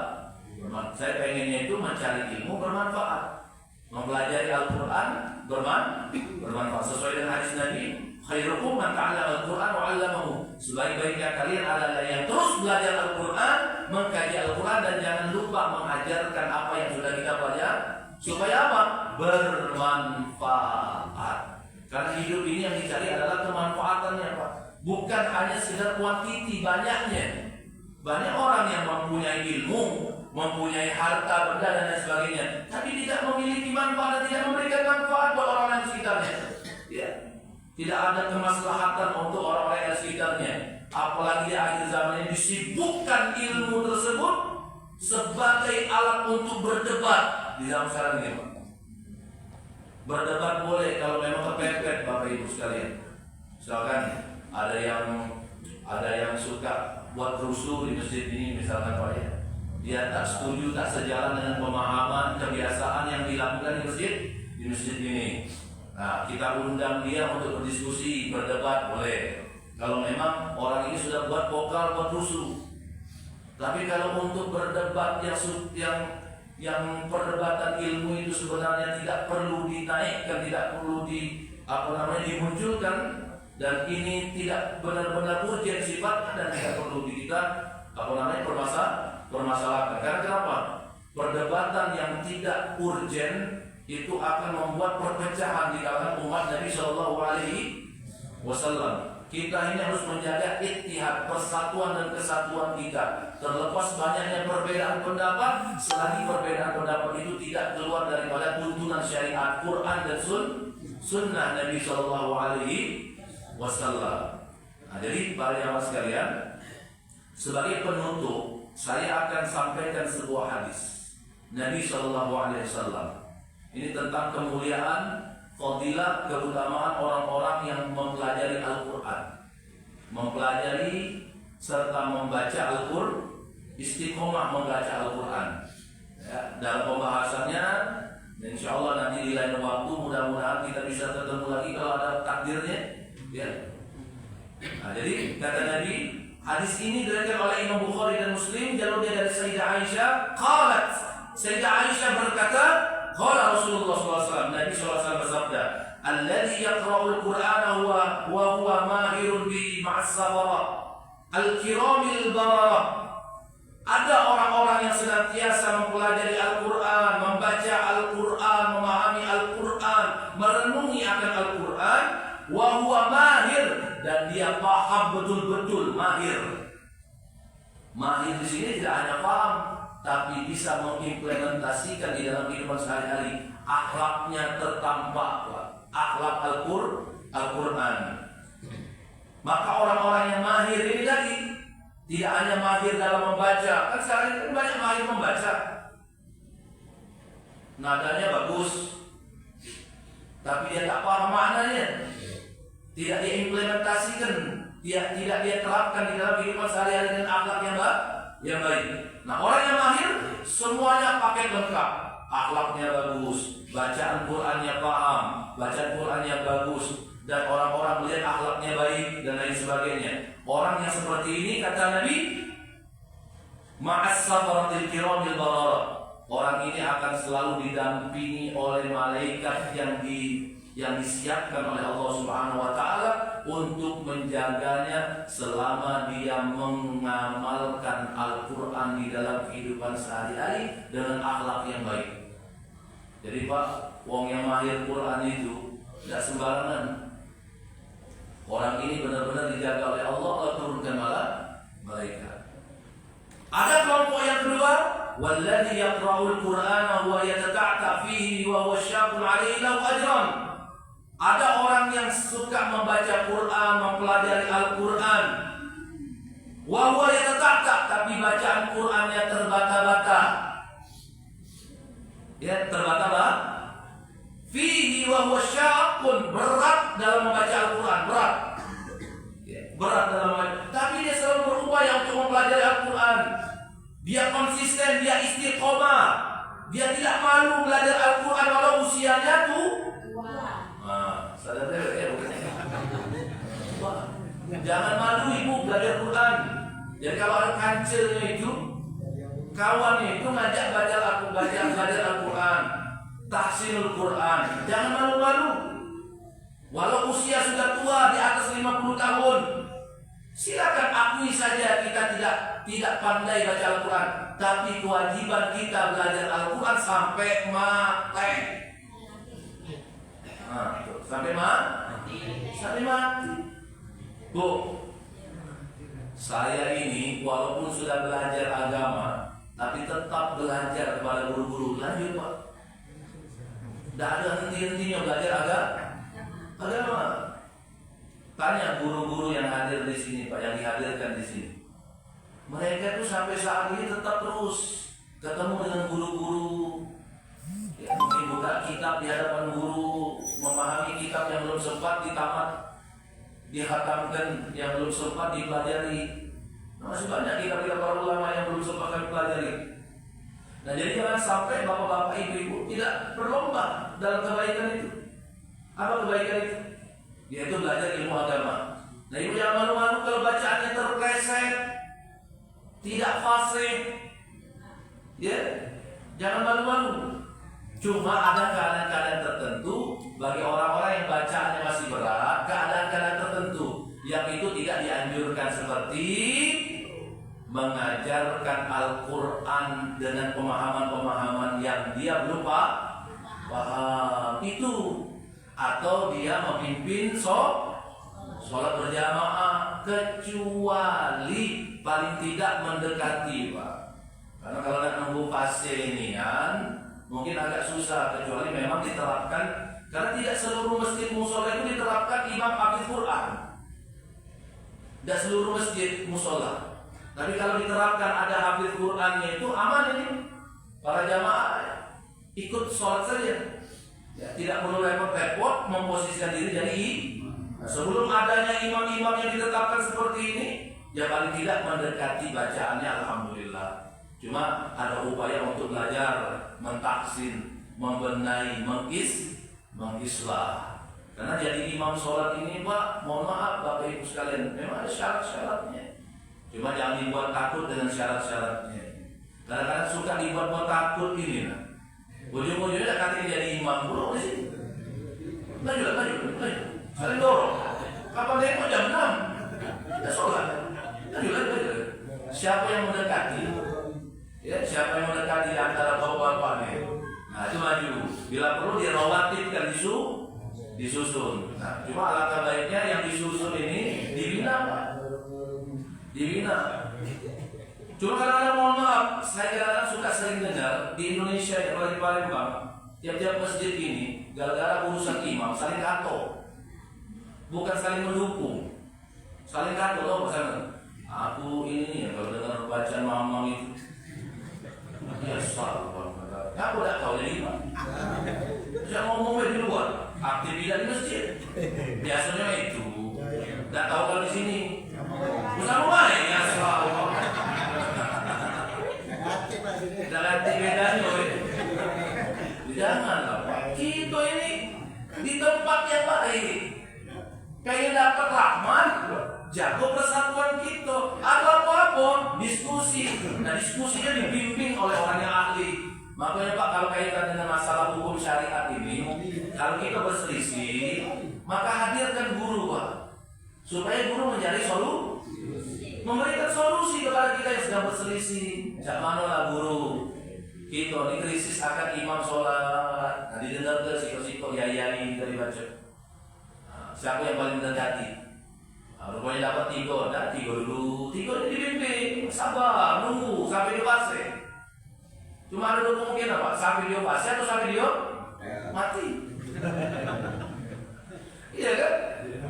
Speaker 1: Saya pengennya itu mencari ilmu bermanfaat, mempelajari Al-Quran bermanfaat sesuai dengan hadis Nabi. khairukum man ta'allama al-Qur'an wa 'allamahu. Sebaik-baiknya kalian adalah yang terus belajar Al-Qur'an, mengkaji Al-Qur'an, dan jangan lupa mengajarkan apa yang sudah kita pelajari supaya apa? Bermanfaat. Karena hidup ini yang dicari adalah kemanfaatannya, Pak. Bukan hanya sekedar kuantiti banyaknya. Banyak orang yang mempunyai ilmu, mempunyai harta benda dan lain sebagainya, tapi tidak memiliki manfaat dan tidak memberikan manfaat buat orang-orang di sekitarnya. Ya. Tidak ada kemaslahatan untuk orang-orang yang di sekitarnya. Apalagi di akhir zaman ini disibukkan ilmu tersebut sebagai alat untuk berdebat di zaman sekarang ini, Pak. Berdebat boleh kalau memang kepepet, Bapak Ibu sekalian. Misalkan ada yang suka buat rusuh di masjid ini, misalkan, Pak, ya. Dia tak setuju, tak sejalan dengan pemahaman kebiasaan yang dilakukan di masjid ini. Nah, kita undang dia untuk berdiskusi, berdebat, boleh. Kalau memang orang ini sudah buat vokal, buat rusuh. Tapi kalau untuk berdebat yang perdebatan ilmu itu sebenarnya tidak perlu dinaikkan, tidak perlu dimunculkan, dan ini tidak benar-benar urgen sifatnya dan tidak perlu kita permasalahkan. Karena kenapa? Perdebatan yang tidak urgen itu akan membuat perpecahan di kalangan umat Nabi Shallallahu Alaihi Wasallam. Kita ini harus menjaga ittihad, persatuan dan kesatuan kita. Terlepas banyaknya perbedaan pendapat, selagi perbedaan pendapat itu tidak keluar daripada tuntunan syariat Quran dan sunnah Nabi Shallallahu Alaihi Wasallam. Nah, jadi para jamaah sekalian, sebagai penutup, saya akan sampaikan sebuah hadis Nabi Shallallahu Alaihi Wasallam. Ini tentang kemuliaan, fadilah, keutamaan orang-orang yang mempelajari Al-Quran, mempelajari serta membaca Al-Quran, istiqomah membaca Al-Quran. Ya, dalam pembahasannya, insya Allah nanti di lain waktu mudah-mudahan kita bisa ketemu lagi kalau ada takdirnya. Ya. Nah, jadi kata Nabi, hadis ini diriwayatkan oleh Imam Bukhari dan Muslim, jalurnya dari Sayyidah Aisyah. Qalat, Sayyidah Aisyah berkata, qala Rasulullah SAW, Nabi SAW bersabda, alladzi yaqra'ul Qur'ana wa huwa mahirun bi ma'as-sabara al-kiramil barara. Ada orang-orang yang senantiasa mempelajari Al-Quran, membaca Al-Quran, memahami Al-Quran, merenungi akan Al-Quran, wa huwa mahir, dan dia paham betul-betul. Mahir di sini tidak hanya paham, tapi bisa mengimplementasikan di dalam kehidupan sehari-hari. Akhlaknya tertampak, akhlak Al-Quran. Maka orang-orang yang mahir ini tadi tidak hanya mahir dalam membaca. Kan sekarang ini banyak mahir membaca, nadanya bagus, tapi dia tak paham maknanya, tidak dia implementasikan, tidak dia terapkan di dalam kehidupan sehari-hari dengan akhlak yang baik. Nah, orang yang mahir semuanya paket lengkap. Akhlaknya bagus, bacaan Qurannya paham, bacaan Qurannya bagus, dan orang-orang melihat akhlaknya baik dan lain sebagainya. Orang yang seperti ini, kata Nabi, ma'as-sabaratil kiramil barara. Orang ini akan selalu didampingi oleh malaikat yang disiapkan oleh Allah Subhanahu wa taala untuk menjaganya selama dia mengamalkan Al-Qur'an di dalam kehidupan sehari-hari dengan akhlak yang baik. Jadi Pak, wong yang mahir Quran itu tidak sembarangan. Orang ini benar-benar dijaga oleh Allah, Allah turunkan malaikat. Ada kelompok yang kedua, walladzi yaqra'ul Qur'ana wa yatata'ta fihi wa huwa syaqun 'alaihi lahu ajran. Ada orang yang suka membaca Quran, mempelajari Al-Quran, wa huwa yatata'ta, tapi bacaan Qurannya terbata-bata. Ya, terbata-bata. Fihi wa huwa syaqun, berat dalam membaca Al-Quran, berat. Berat dalam membaca. Tapi dia selalu berupaya untuk mempelajari Al-Quran. Dia konsisten, dia istiqomah. Dia tidak malu belajar Al-Quran walau usianya tuh. Sadar deh ya, jangan malu ibu belajar Quran. Jadi kalau ada kancelnya itu, kawannya itu ngajak belajar Al-Quran, tahsinul Quran, jangan malu-malu. Walau usia sudah tua di atas 50 tahun, silakan akui saja kita tidak pandai baca Al-Quran, tapi kewajiban kita belajar Al-Quran sampai mati. Nah, sampai mati. Bu, saya ini walaupun sudah belajar agama, tapi tetap belajar kepada guru-guru. Lanjut Pak, tidak ada henti-hentinya belajar agama. Tanya guru-guru yang hadir di sini Pak, yang dihadirkan di sini. Mereka itu sampai saat ini tetap terus ketemu dengan guru-guru. Ya, mungkin buka kitab di hadapan guru, memahami kitab yang belum sempat ditamat, dihatamkan, yang belum sempat dipelajari. Masih banyak kitab-kitab para ulama yang belum sempat kami pelajari. Nah, jadi jangan sampai bapak-bapak, ibu-ibu tidak berlomba dalam kebaikan itu. Apa kebaikan itu? Yaitu belajar ilmu agama. Nah, ibu jangan malu-malu kalau bacaannya terpleset, tidak fasih. Ya, jangan malu-malu. Cuma ada keadaan-keadaan tertentu bagi orang-orang yang bacaannya masih berat, keadaan-keadaan tertentu yang itu tidak dianjurkan, seperti mengajarkan Al-Quran dengan pemahaman-pemahaman yang dia belum paham itu, atau dia memimpin sholat berjamaah, kecuali paling tidak mendekati Pak. Karena kalau nak nunggu fase ini kan mungkin agak susah, kecuali memang diterapkan, karena tidak seluruh masjid musola itu diterapkan imam hafidz Quran. Tidak seluruh masjid musola. Tapi kalau diterapkan ada hafidz Qurannya, itu aman ini. Para jamaah ikut sholat saja. Ya, tidak perlu repot-repot memposisikan diri jadi imam. Nah, sebelum adanya imam-imam yang ditetapkan seperti ini, ya paling tidak mendekati bacaannya, alhamdulillah. Cuma ada upaya untuk belajar, mentaksin, membenahi, mengislah. Karena jadi imam sholat ini Pak, mohon maaf Bapak Ibu sekalian, memang ada syarat-syaratnya. Cuma jangan dibuat takut dengan syarat-syaratnya. Kadang-kadang suka dibuat takut ini. Nah. Ujung-ujungnya katanya jadi imam buruk di sini. Lanjut. Saling dorong. Kapan dia mau jam 6? Kita sholat. Lanjut. Siapa yang mendekati? Ya, siapa yang mendekati antara bapak-bapak nih? Nah, itu maju. Bila perlu dia rawatibkan disusun. Nah, cuma alangkah baiknya yang disusun ini dibina Pak. Dibina. Cuma kadang-kadang mohon maaf, saya kadang-kadang suka sering dengar di Indonesia, ya kalau di Palembang, tiap-tiap masjid ini gara-gara urusan imam saling kato, bukan saling mendukung, saling kato loh pasangan. Aku ini ya kalau dengar bacaan mamang itu, ya salah banget. Aku tidak tahu jadi imam. Saya ngomong di luar, aktivitas di masjid, biasanya itu. Tidak tahu kalau di sini, usaha main ya selalu. Dalam bedanya, janganlah Pak. Kita ini di tempat yang baik, kayak dapat rahmat, jago persatuan kita. Ada apa-apa, diskusi. Nah, diskusinya dibimbing oleh orang yang ahli. Makanya Pak, kalau kaitan dengan masalah hukum syariat ini, kalau kita berselisih, maka hadirkan guru Pak, supaya guru mencari solusi, memberikan solusi kepada kita yang sedang berselisih. Jangan lah guru, kita ini krisis akan imam sholat. Nah, didengar ke siko-siko yayai dari baca. Nah, siapa yang paling mendekati? Nah, rupanya dapat 3, dan 3 dulu. 3 ini dibimbing, sabar, nunggu sampai dia fase. Cuma ada 2 kemungkinan Pak, sampai dia fase atau sampai dia mati. Iya kan?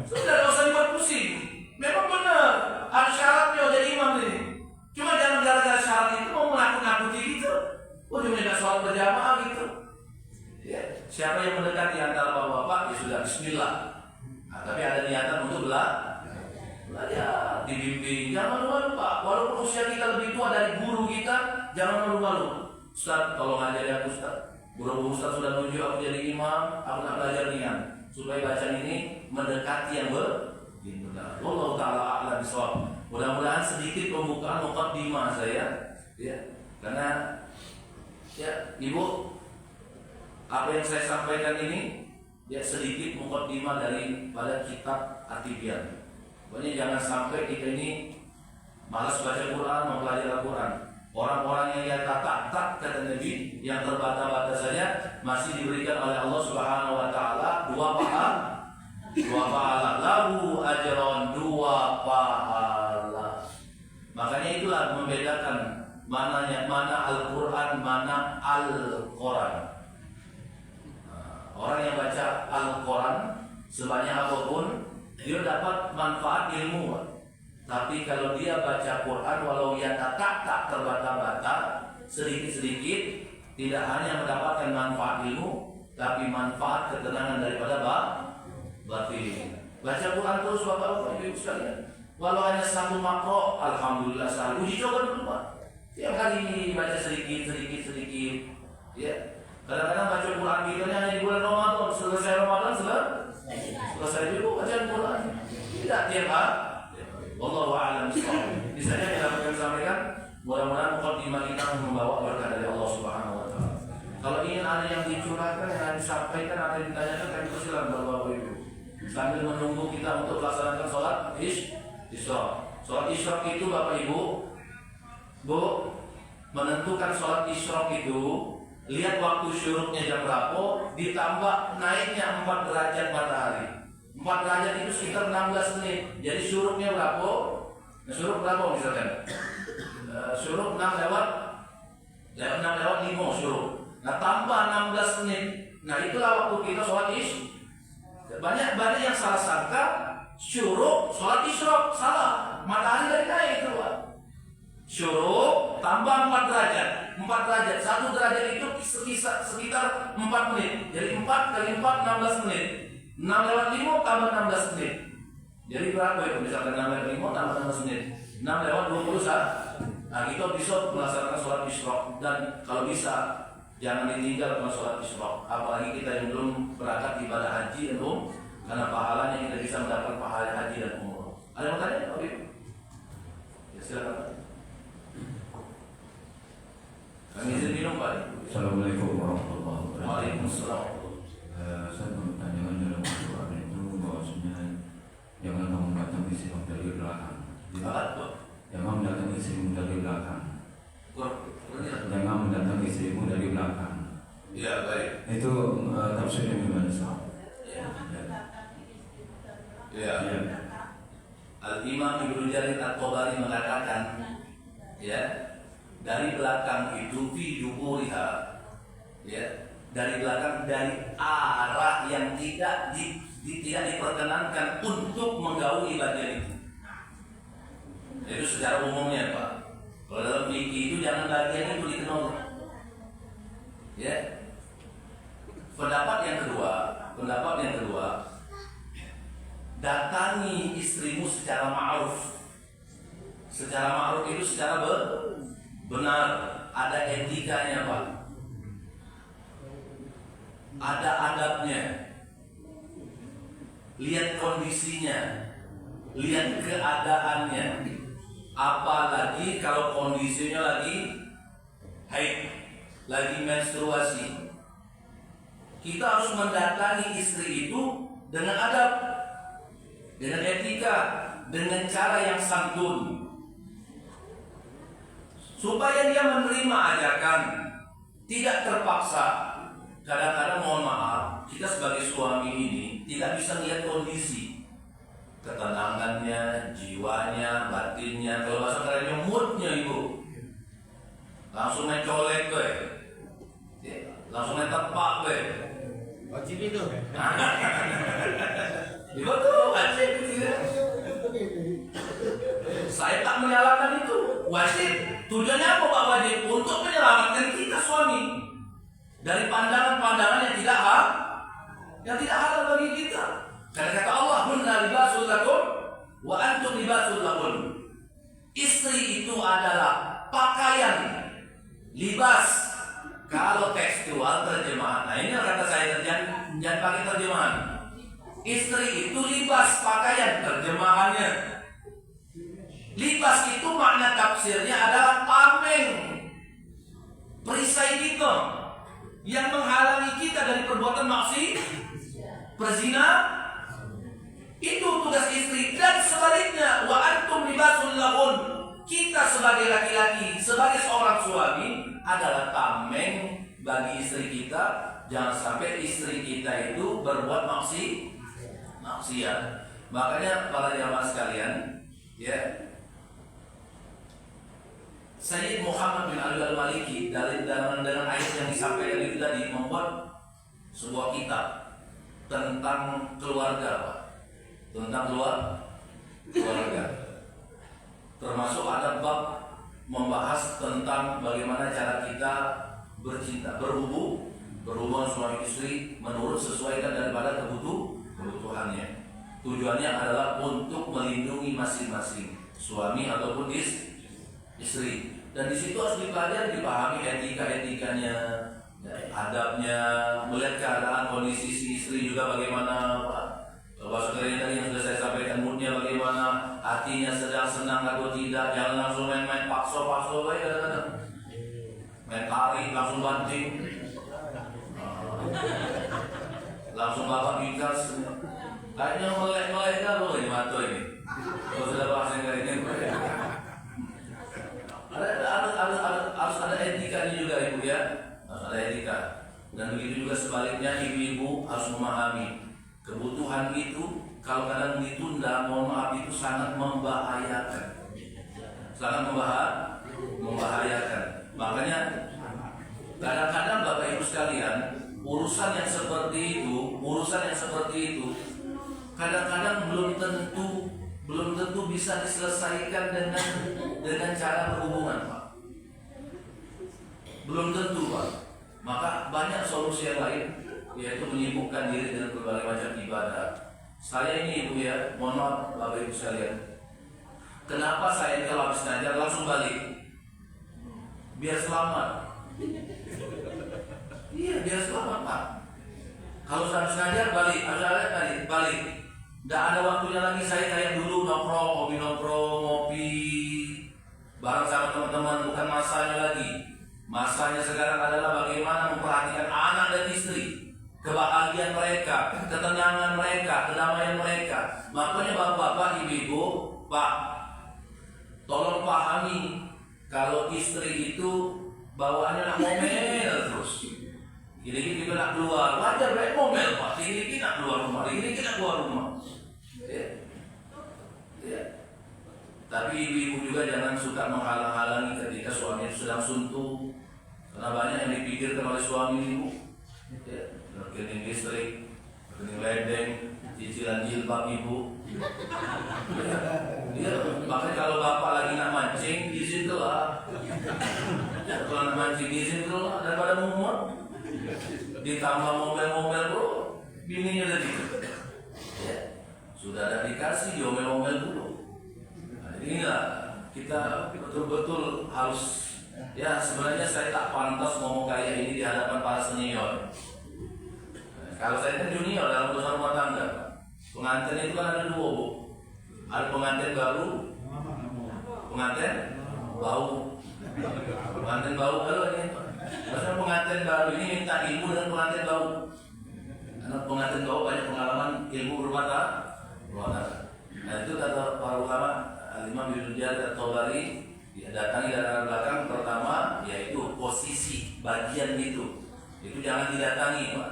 Speaker 1: Sudah, tidak usah dibuat pusing. Memang benar, ada syaratnya jadi imam ini. Cuma jangan gara-gara syarat itu mau menakut-nakuti gitu. Ujungnya tidak sholat berjamaah gitu. Ya, siapa yang mendekati antara bapak-bapak, ya sudah bismillah. Nah, tapi ada niatan untuk belajar, dibimbing. Jangan malu-malu Pak. Walaupun usia kita lebih tua dari guru kita, jangan malu-malu. Ustaz, tolong ajari aku Ustaz. Guru Ustaz sudah tunjuk aku jadi imam, aku nak belajar niat supaya bacaan ini mendekati yang benar. Allah Ta'ala a'lam bishawab. Mudah-mudahan sedikit pembukaan muqaddimah saya, ya, karena ya Ibu, apa yang saya sampaikan ini ya sedikit mukaddimah daripada kitab At-Tibyan. Pokoknya jangan sampai kita ini malas baca Quran, mempelajari Al-Quran. Orang-orang yang tak kata Nabi, yang terbata-bata saja masih diberikan oleh Allah Subhanahu wa taala dua pahala lahu ajron, dua pahala. Makanya itulah membedakan mana Al-Quran, mana Al-Quran. Orang yang baca Al-Quran sebanyak apapun dia dapat manfaat ilmu. Tapi kalau dia baca Quran walau ia tak terbata-bata sedikit-sedikit, tidak hanya mendapatkan manfaat ilmu, tapi manfaat ketenangan daripada batin. Baca Quran terus Bapak Ibu sekalian. Walau hanya satu makro, alhamdulillah sehari. Uji coba dulu Pak. Tiap hari baca sedikit. Ya. Kadang-kadang baca Quran kita hanya di bulan Ramadan. Selesai Ramadan selesai juga baca Quran. Tidak tiap hari. Wallahu a'lam bishawab. Di sana yang dapat kami sampaikan, mudah-mudahan mukadimah kita membawa berkah dari Allah Subhanahu wa taala. Kalau ingin ada yang dicurahkan, yang disampaikan, ada yang ditanyakan, kami persilakan Bapak Ibu. Sambil menunggu kita untuk melaksanakan sholat Isyraq. Sholat Isyraq itu Bapak Ibu, Bu, menentukan sholat Isyraq itu, lihat waktu syuruknya jam berapa, ditambah naiknya 4 derajat matahari. 4 derajat itu sekitar 16 menit. Jadi syuruknya berapa? Nah, syuruk berapa misalkan? Syuruk 6 lewat 5 syuruk. Nah, tambah 16 menit. Nah, itulah waktu kita sholat Isyraq. Banyak yang salah sangka syuruk sholat Isyraq. Salah. Matahari dari naik itu, Pak. Syuruk tambah 4 derajat. 4 derajat. 1 derajat itu sekitar 4 menit. Jadi 4 kali 4 16 menit. 6 lewat 5 tambah 16 menit. Jadi berapa itu? Misalkan 6 lewat 5 tambah 16 menit. 6 lewat 21. Nah, kita bisa melaksanakan sholat Isyraq. Dan kalau bisa, jangan ditinggal dengan sholat Isyraq. Apalagi kita yang belum berangkat ibadah haji dan karena pahalanya kita bisa mendapat pahala haji dan umroh. Ada yang mau tanya? Oke. Ya silakan. Kami izin minum Pak.
Speaker 2: Assalamualaikum warahmatullahi wabarakatuh.
Speaker 1: Waalaikumsalam.
Speaker 2: Saya mau tanyakan dalam Al-Quran itu bahwasanya jangan kamu datang istrimu dari belakang. Jangan mendatangi istrimu dari belakang. Jangan mendatangi istrimu dari belakang.
Speaker 1: Ya baik.
Speaker 2: Itu tafsirnya gimana sih?
Speaker 1: Ya. Al-Imam Ibnu Jarir At-Tabari mengatakan, ya, dari belakang itu fi duburiha, ya, dari belakang, dari arah yang tidak diperkenankan untuk menggauli bagian itu. Itu secara umumnya Pak. Kalau dalam fikih itu jangan bagian itu dikenal. Ya. Pendapat yang kedua, datangi istrimu secara ma'ruf. Secara ma'ruf itu secara benar, ada etikanya Pak. Ada adabnya. Lihat kondisinya, lihat keadaannya. Apalagi kalau kondisinya lagi haid, lagi menstruasi. Kita harus mendatangi istri itu dengan adab, dengan etika, dengan cara yang santun, supaya dia menerima ajakan, tidak terpaksa. Kadang-kadang mohon maaf, kita sebagai suami ini tidak bisa lihat kondisi ketenangannya, jiwanya, batinnya. Kalau bahasa kerennya moodnya Ibu, langsung mencolek gue, langsung mentepak gue.
Speaker 3: Wajib itu.
Speaker 1: Betul, wajib itu ya. Saya tak menyalahkan itu. Wajib. Tujuannya apa Pak wajib? Untuk menyelamatkan kita suami dari pandangan-pandangan yang tidak halal bagi kita. Karena kata Allah, "Hunna libasul lakum wa antum libasul lahun." Istri itu adalah pakaian, libas. Kalau tekstual terjemahan, nah ini kata saya jangan pakai terjemahan. Istri itu libas, pakaian, terjemahannya. Libas itu makna tafsirnya adalah tameng, perisai kita yang menghalangi kita dari perbuatan Perzina itu tugas istri, dan sebaliknya wa antum libasul lahun. Kita sebagai laki-laki, sebagai seorang suami adalah tameng bagi istri kita. Jangan sampai istri kita itu berbuat maksiat. Makanya para jamaah sekalian, ya, Sayyid Muhammad bin Ali al-Maliki dengan ayat yang disampaikan itu tadi membuat sebuah kitab tentang keluarga, Pak. Tentang keluarga. Termasuk ada bab membahas tentang bagaimana cara kita bercinta, berhubungan suami istri menurut sesuaikan daripada kebutuhannya. Tujuannya adalah untuk melindungi masing-masing suami ataupun istri. Dan di situ harus dipahami etika-etikanya, adabnya, melihat keadaan kondisi si istri juga bagaimana, Pak. Bahasa tadi yang sudah saya sampaikan, moodnya bagaimana, hatinya sedang senang atau tidak. Jangan langsung main-main pakso baik kadang-kadang. Main tarik, langsung banting, langsung bapak bikas. Kayaknya melek-melek kan loh ini mata ini. Kalau sudah bahas yang kayak ini, harus ada etikanya juga ibu ya, harus ada etika. Dan begitu juga sebaliknya, ibu-ibu harus memahami kebutuhan itu kalau kadang ditunda, mohon maaf, itu sangat membahayakan. Membahayakan. Makanya kadang-kadang Bapak Ibu sekalian, urusan yang seperti itu kadang-kadang belum tentu bisa diselesaikan dengan cara berhubungan, Pak. Belum tentu, Pak. Maka banyak solusi yang lain, yaitu menyibukkan diri dengan berbagai macam ibadah. Saya ini ibu ya, mohon maaf Bapak Ibu sekalian, kenapa saya kalau habis ngajar langsung balik? Biar selamat. Iya, biar selamat, Pak. Kalau habis ngajar balik, balik. Tidak ada waktunya lagi saya kayak dulu nongkrong, ngopi bareng sama teman-teman, bukan masanya lagi. Masanya sekarang adalah bagaimana memperhatikan anak dan istri, kebahagiaan mereka, ketenangan mereka, kedamaian mereka. Makanya bapak-bapak, ibu-ibu, Pak, tolong pahami kalau istri itu bawaannya nak ngomel terus. Gini kita nak keluar, wajar baik ngomel, Pak. Gini nak keluar rumah, Ya. Tapi ibu-ibu juga jangan suka menghalang-halangi ketika suami sedang suntuk. Karena banyak yang dipikirkan oleh suami ibu. Ya, rekening listrik, rekening ledeng, cicilan jilbab ibu. Ya, makanya kalau bapak lagi nak mancing, izin tuh lah. Kalau nak mancing izin tuh lah, daripada mumet. Ditambah ngomel-ngomel bro, bininya udah gitu. Ya, sudah ada dikasih, diomel-omel dulu. Nah, inilah kita betul-betul harus. Ya, sebenarnya saya tak pantas ngomong kayak ini di hadapan para senior. Kalau saya kan junior dalam urusan rumah tangga. Pengantin itu kan ada dua, Bu. Ada pengantin baru, pengantin bau. Pengantin bau kalau ini. Maksudnya pengantin baru ini minta ilmu dan pengantin bau. Karena pengantin bau banyak pengalaman ilmu rumah tangga. Nah itu kata para ulama, Al-Imam Ibnu Jarir At-Tabari, datangi dari belakang pertama, yaitu posisi bagian itu jangan didatangi, Pak.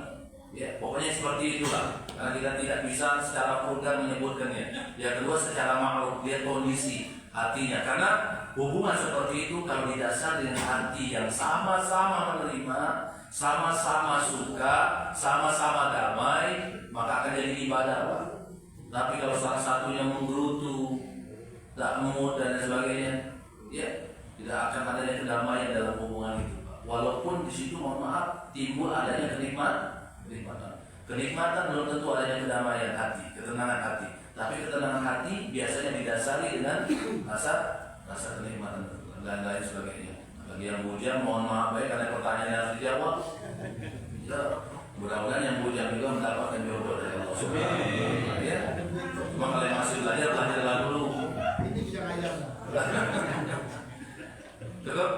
Speaker 1: Ya, pokoknya seperti itulah. Karena kita tidak bisa secara vulgar menyebutkannya. Yang kedua secara makhluk, lihat kondisi hatinya. Karena hubungan seperti itu kalau didasar dengan hati yang sama-sama menerima, sama-sama suka, sama-sama damai, maka akan jadi ibadah, Pak. Tapi kalau salah satunya menggerutu, tak mood dan sebagainya, ya tidak akan adanya kedamaian dalam hubungan itu, Pak. Walaupun di situ mohon maaf timbul adanya kenikmatan belum tentu adanya kedamaian hati, ketenangan hati. Tapi ketenangan hati biasanya didasari dengan rasa kenikmatan dan lain sebagainya. Bagi yang bujang mohon maaf baik karena pertanyaan yang harus dijawab. Ya, mudah-mudahan yang bujang juga mendapatkan jodoh dari Allah Subhanahu. Ya. Cuma kalau yang masih belajar dulu.
Speaker 3: Ini bisa ayam.
Speaker 1: Cukup?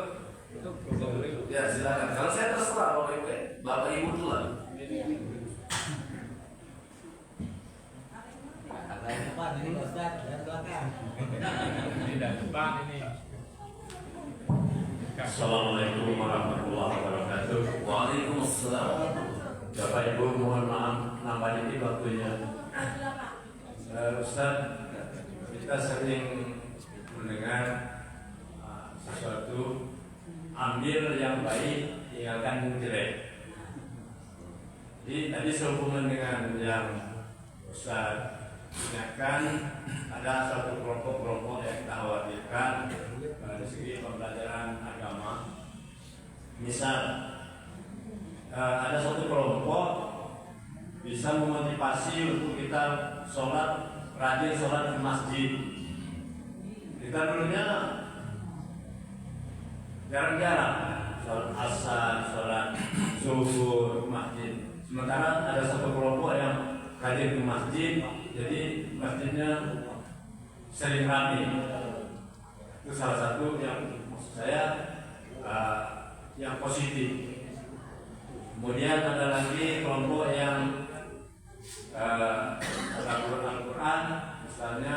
Speaker 1: Ya silakan. Kalau saya terserah Bapak Ibu tuh lah.
Speaker 3: Ustaz, ini Ustaz, dan belakang.
Speaker 4: Tidak depan ini.
Speaker 5: Assalamualaikum warahmatullahi wabarakatuh.
Speaker 1: Waalaikumsalam.
Speaker 5: Bapak Ibu mohon maaf namanya ini waktunya. Ustaz, kita sering mendengar sesuatu, ambil yang baik, tinggalkan yang jelek. Jadi tadi sehubungan dengan yang Ustaz ingatkan, ada suatu kelompok-kelompok yang kita khawatirkan dari segi pembelajaran agama. Misal ada satu kelompok bisa memotivasi untuk kita rajin sholat di masjid. Kita dulunya jarang-jarang sholat asar, sholat zuhur di masjid. Sementara ada satu kelompok yang rajin ke masjid, jadi masjidnya sering ramai. Itu salah satu yang maksud saya yang positif. Kemudian ada lagi kelompok yang Al-Quran, misalnya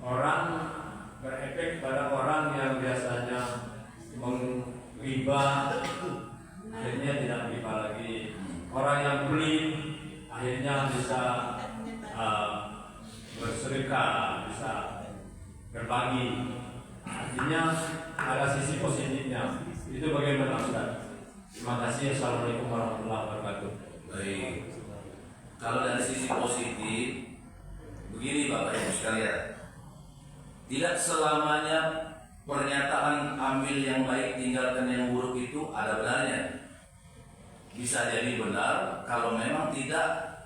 Speaker 5: orang berefek pada orang yang biasanya menghibah, akhirnya tidak menghibah lagi. Orang yang pelit akhirnya bisa bersedekah, bisa berbagi. Artinya ada sisi positifnya. Itu bagaimana Ustaz? Terima kasih. Assalamualaikum warahmatullahi wabarakatuh.
Speaker 1: Baik. Kalau dari sisi positif, begini Bapak Ibu sekalian, tidak selamanya pernyataan ambil yang baik, tinggalkan yang buruk itu ada benarnya. Bisa jadi benar kalau memang tidak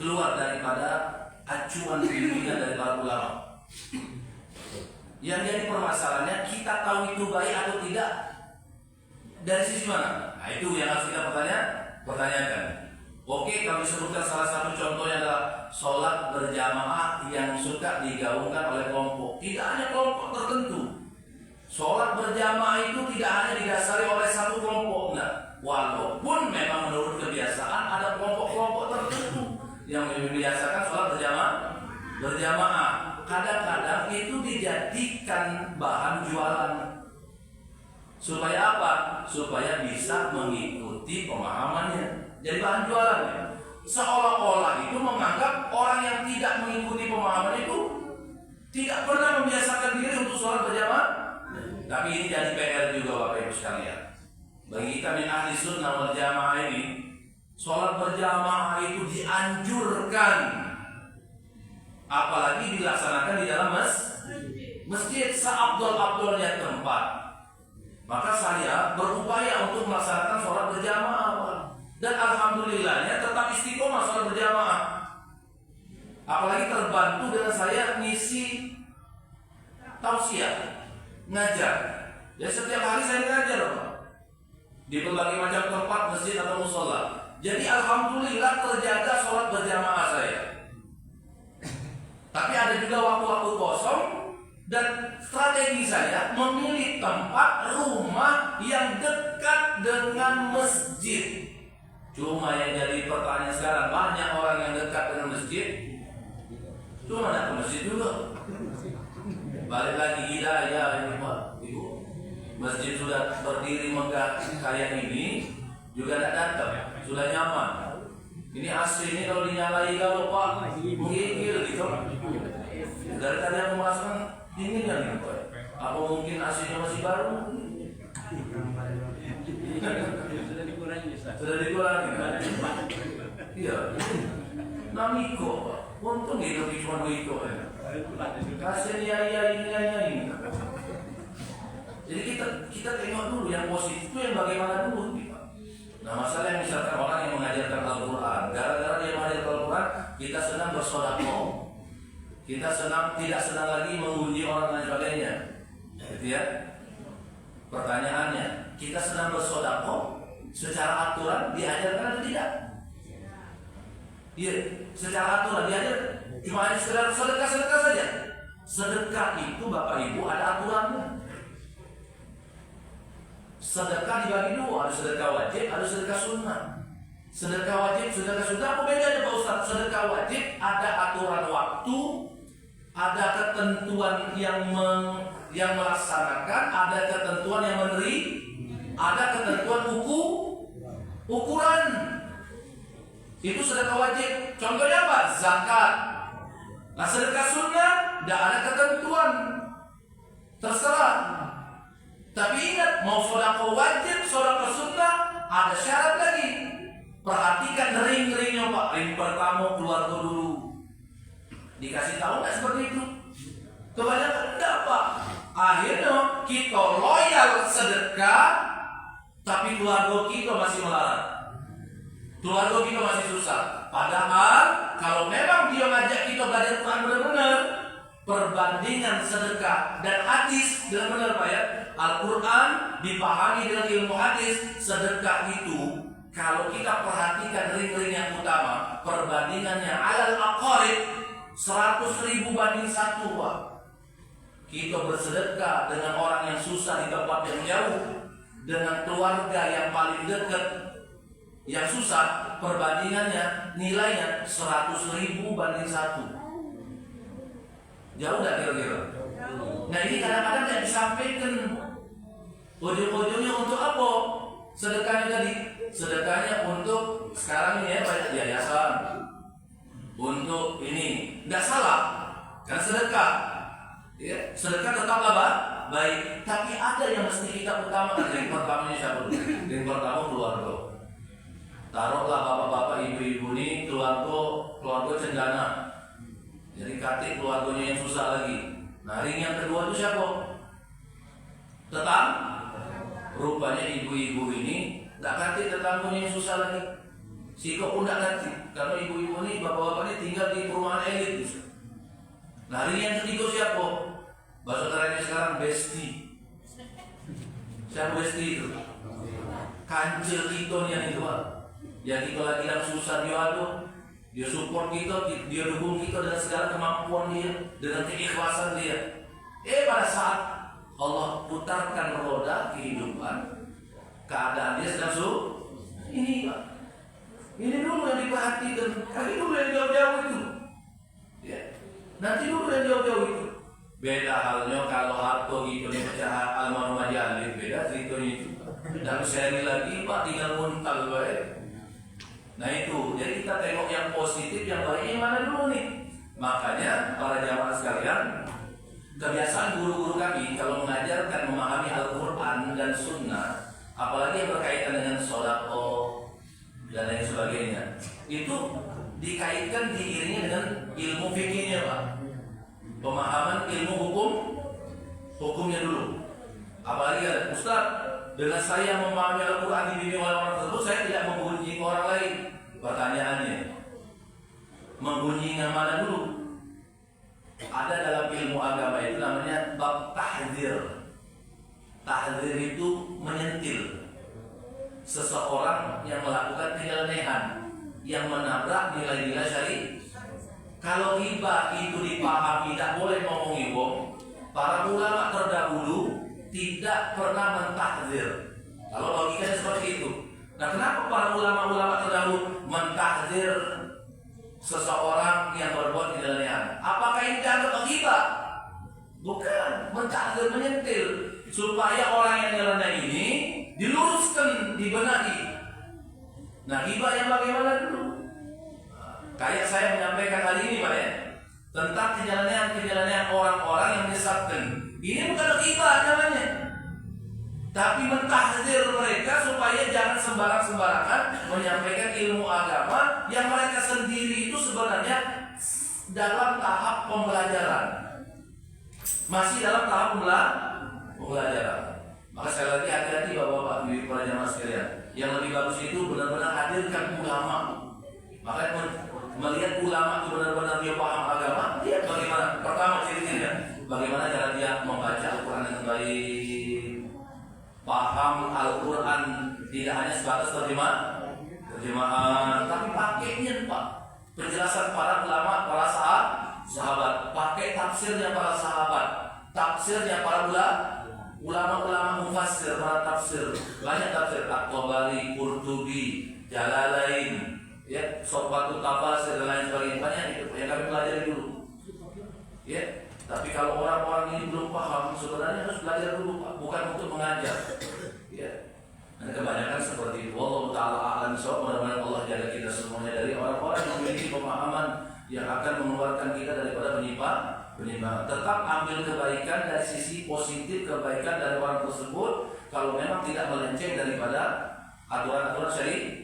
Speaker 1: keluar daripada acuan bimbingan dari para ulama. Yang jadi permasalahannya, kita tahu itu baik atau tidak dari sisi mana? Nah, itu yang harus kita pertanyakan. Oke, kami sebutkan salah satu contohnya adalah sholat berjamaah yang suka digaungkan oleh kelompok. Tidak hanya kelompok tertentu. Sholat berjamaah itu tidak hanya didasari oleh satu kelompok, enggak. Walaupun memang menurut kebiasaan ada kelompok-kelompok tertentu yang membiasakan sholat berjamaah. Kadang-kadang itu dijadikan bahan jualan. Supaya apa? Supaya bisa mengikuti pemahamannya. Jadi bahan jualannya. Seolah-olah itu menganggap orang yang tidak mengikuti pemahaman itu tidak pernah membiasakan diri untuk sholat berjamaah. Tapi ini jadi PR juga Bapak Ibu sekalian. Bagi kita min ahli sunnah wal jamaah ini, sholat berjamaah itu dianjurkan. Apalagi dilaksanakan di dalam masjid seabdol-abdolnya tempat. Maka saya berupaya untuk melaksanakan sholat berjamaah. Dan alhamdulillahnya tetap istiqomah sholat berjamaah. Apalagi terbantu dengan saya ngisi tausiah, ngajar. Ya setiap hari saya ngajar di berbagai macam tempat masjid atau musola. Jadi alhamdulillah terjaga sholat berjamaah saya. Tapi ada juga waktu-waktu kosong dan strategi saya memilih tempat rumah yang dekat dengan masjid. Cuma yang jadi pertanyaan sekarang, banyak orang yang dekat dengan masjid cuma nak ke masjid juga. Balik lagi hidayah ini Pak Ibu. Masjid sudah berdiri megah kayak ini juga tidak datang, sudah nyaman. Ini AC ini kalau dinyalai kalau Pak menggigil gitu. Dari tadi aku merasakan dingin kan gitu Pak. Apa mungkin AC-nya masih baru?
Speaker 4: Sudah dikurangi Ustaz.
Speaker 1: Sudah dikurangi kan? Iya. Namiko Pak. Untung hidup cuma Namiko ya. Kasian ini. Jadi kita tengok dulu yang positif itu yang bagaimana dulu Pak. Nah masalah yang misalkan orang yang mengajarkan Al-Quran, gara-gara dia mengajarkan Al-Quran, kita senang bersedekah, kita tidak senang lagi menguji orang dan sebagainya, gitu ya. Pertanyaannya, kita senang bersedekah secara aturan diajarkan atau tidak? Iya, secara aturan diajarkan. Cuma hanya sekedar sedekah saja. Sedekah itu Bapak Ibu ada aturannya. Sedekah dibagi dua, ada sedekah wajib, ada sedekah sunnah. Sedekah wajib, sedekah sunnah apa bedanya Pak Ustaz? Sedekah wajib ada aturan waktu, ada ketentuan yang melaksanakan, ada ketentuan yang ada ketentuan ukuran. Itu sedekah wajib. Contohnya apa? Zakat. Nah, sedekah sunnah tidak ada ketentuan, terserah. Tapi ingat, mau sedekah wajib, sedekah sunnah ada syarat lagi. Perhatikan ring-ringnya Pak. Ring pertama keluarga dulu. Dikasih tahu nggak seperti itu? Kebanyakan enggak Pak. Akhirnya kita loyal sedekah, tapi keluarga kita masih melarat. Keluarga kita masih susah. Padahal kalau memang dia ngajak kita belajar Quran benar-benar, perbandingan sedekah dan hadis benar-benar Pak ya. Al-Quran dipahami dengan ilmu hadis. Sedekah itu kalau kita perhatikan ring-ring yang utama, perbandingannya alal aqarib 100.000 banding 1 Pak. Kita bersedekah dengan orang yang susah di tempat yang jauh, dengan keluarga yang paling dekat yang susah, perbandingannya nilainya 100.000 banding 1. Jauh gak kira-kira? Nah ini kadang-kadang tidak disampaikan. Ujung-ujungnya untuk apa? Sedekahnya tadi, sedekahnya untuk sekarang ini ya banyak yayasan. Untuk ini nggak salah, karena sedekah. Ya, sedekah tetaplah baik. Tapi ada yang mesti kita utamakan. Yang pertamanya siapa dulu? Yang pertama keluarga. Taruhlah bapak-bapak, ibu-ibu ini keluarga cendana. Jadi katik keluarganya yang susah lagi. Nah, ring yang kedua itu siapa? Tetangga. Rupanya ibu-ibu ini nggak katik tetangganya yang susah lagi. Siko pun nggak katik, karena ibu-ibu ini, bapak-bapak ini tinggal di perumahan elit. Nah, ring yang ketiga siapa? Bahasa kerennya sekarang besti. Siapa besti itu? Kancil kita nih yang itu Pak. Yang kita lagi dalam susah dia ada, dia support kita, dia dukung kita dengan segala kemampuan dia, dengan keikhlasan dia. Pada saat Allah putarkan roda kehidupan, keadaan dia sedang ini Pak. Ini dulu yang diperhatikan, kali dulu yang jauh-jauh itu. Ya. Nanti dulu yang jauh-jauh itu. Beda halnya kalau harta gitu nih pecah almarhum Haji Alif, beda ceritanya itu. Dan seri lagi Pak tinggal muntal baik. Nah itu, jadi kita tengok yang positif, yang baik yang mana dulu nih. Makanya para jamaah sekalian, kebiasaan guru-guru kami kalau mengajarkan memahami Al-Quran dan Sunnah, apalagi yang berkaitan dengan sholako dan lain sebagainya, itu dikaitkan diiringi dengan ilmu fikihnya Pak. Pemahaman ilmu hukumnya dulu. Apalagi kan Ustaz, dengan saya memahami Al-Quran dibimbing oleh orang tersebut, saya tidak membunyikan orang lain. Pertanyaannya, membunyikan mana dulu? Ada dalam ilmu agama itu namanya bab tahdzir. Tahdzir itu menyentil seseorang yang melakukan kenyelenehan, yang menabrak nilai-nilai syariat. Kalau riba itu dipahami tidak boleh ngomong bohong, para ulama terdahulu tidak pernah mentahdzir. Kalau logikanya seperti itu. Nah, kenapa para ulama-ulama terdahulu mentahdzir seseorang yang berbuat kenyelenehan? Apakah ini dianggap riba? Bukan, mentahdzir menyentil supaya orang yang nyeleneh ini diluruskan, dibenahi. Nah, riba yang bagaimana dulu? Kayak saya menyampaikan hari ini Pak ya, tentang kenyelenehan orang-orang yang menyesatkan. Ini bukan riba namanya, tapi mentahdzir mereka supaya jangan sembarang-sembarangan menyampaikan ilmu agama yang mereka sendiri itu sebenarnya dalam tahap pembelajaran, masih dalam tahap pembelajaran. Maka sekali lagi hati-hati bapak-bapak, ibu para jamaah sekalian. Yang lebih bagus itu benar-benar hadirkan ulama. Makanya melihat ulama itu benar-benar dia paham agama, lihat bagaimana. Pertama ciri-cirinya, bagaimana cara dia membaca Al-Quran dengan baik, paham Al-Quran tidak hanya sebatas terjemahan, tapi pakainya Pak, penjelasan para ulama, para sahabat, pakai tafsirnya para sahabat, tafsirnya para ulama-ulama mufassir, para tafsir, banyak tafsir, At-Tabari, Qurtubi, Jalalain, ya, Sofatul Tafasir dan lain sebagainya, banyak itu yang kami pelajari dulu. Ya, tapi kalau orang-orang ini belum paham, sebenarnya harus belajar dulu, Pak, bukan untuk mengajar. Ya, dan kebanyakan seperti itu. Wallahu taala a'lam bishawab. Mudah-mudahan Allah jaga kita semuanya dari orang-orang yang memiliki pemahaman yang akan mengeluarkan kita daripada penyimpangan. Tetap ambil kebaikan dari sisi positif, kebaikan dari orang tersebut kalau memang tidak melenceng daripada aturan-aturan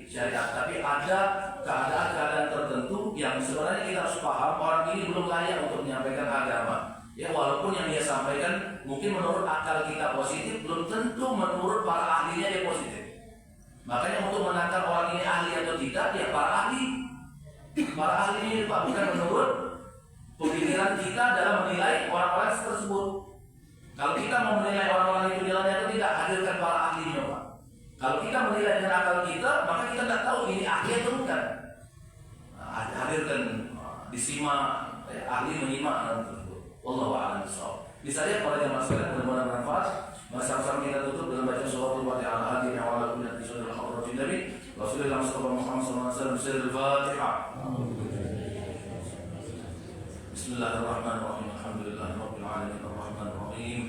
Speaker 1: syariat. Tapi ada keadaan-keadaan tertentu yang sebenarnya kita harus paham orang ini belum layak untuk menyampaikan agama. Ya, walaupun yang dia sampaikan mungkin menurut akal kita positif, belum tentu menurut para ahlinya dia positif. Makanya untuk menakar orang ini ahli atau tidak, ya para ahli. Para ahli ini Pak, bukan menurut pemikiran kita dalam menilai orang-orang tersebut. Kalau kita mau menilai orang-orang itu nilainya atau tidak, hadirkan para ahlinya, Pak. Kalau kita menilai dengan akal kita, maka kita tidak tahu ini ahli atau bukan. Nah, hadirkan, disimak, ahli menyimak tersebut. Wallahu a'lam bishawab. Bisa lihat para jamaah sekalian, mudah-mudahan bermanfaat. Mari sama-sama kita tutup dengan baca suratul Fatihah al-Hadi wa ala kulli suratul hadratin Nabi Rasulullah Mustafa Muhammad sallallahu alaihi wasallam. Sirrul Fatihah. Bismillahirrahmanirrahim. Alhamdulillahirabbil alamin arrahmanir rahim.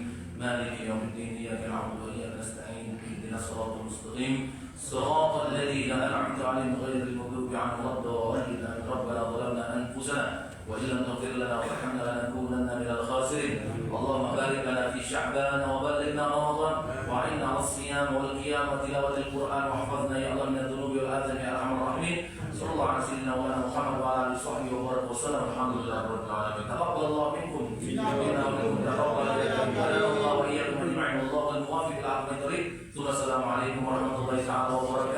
Speaker 1: Maliki yaumiddin. Iyyaka na'budu wa iyyaka nasta'in. Ihdinas siratal mustaqim. Siratal ladzina an'amta 'alaihim ghairil maghdubi 'alaihim waladdallin. Rabbana zalamna anfusana وإن لم تغفر لنا وترحمنا لنكونن من الخاسرين. اللهم بارك لنا في شعبان وبلغنا رمضان وأعنا على الصيام والقيام وتلاوة القرآن واحفظنا يا الله من الذنوب والآثام يا أرحم الراحمين. صلى الله على سيدنا مولانا محمد وعلى آله وصحبه وبارك وسلم. الحمد لله رب العالمين. تقبل الله منكم منا ومنكم تقبل الله وإياكم أجمعين. والله الموافق إلى أقوم الطريق. ثم السلام عليكم ورحمة الله تعالى وبركاته.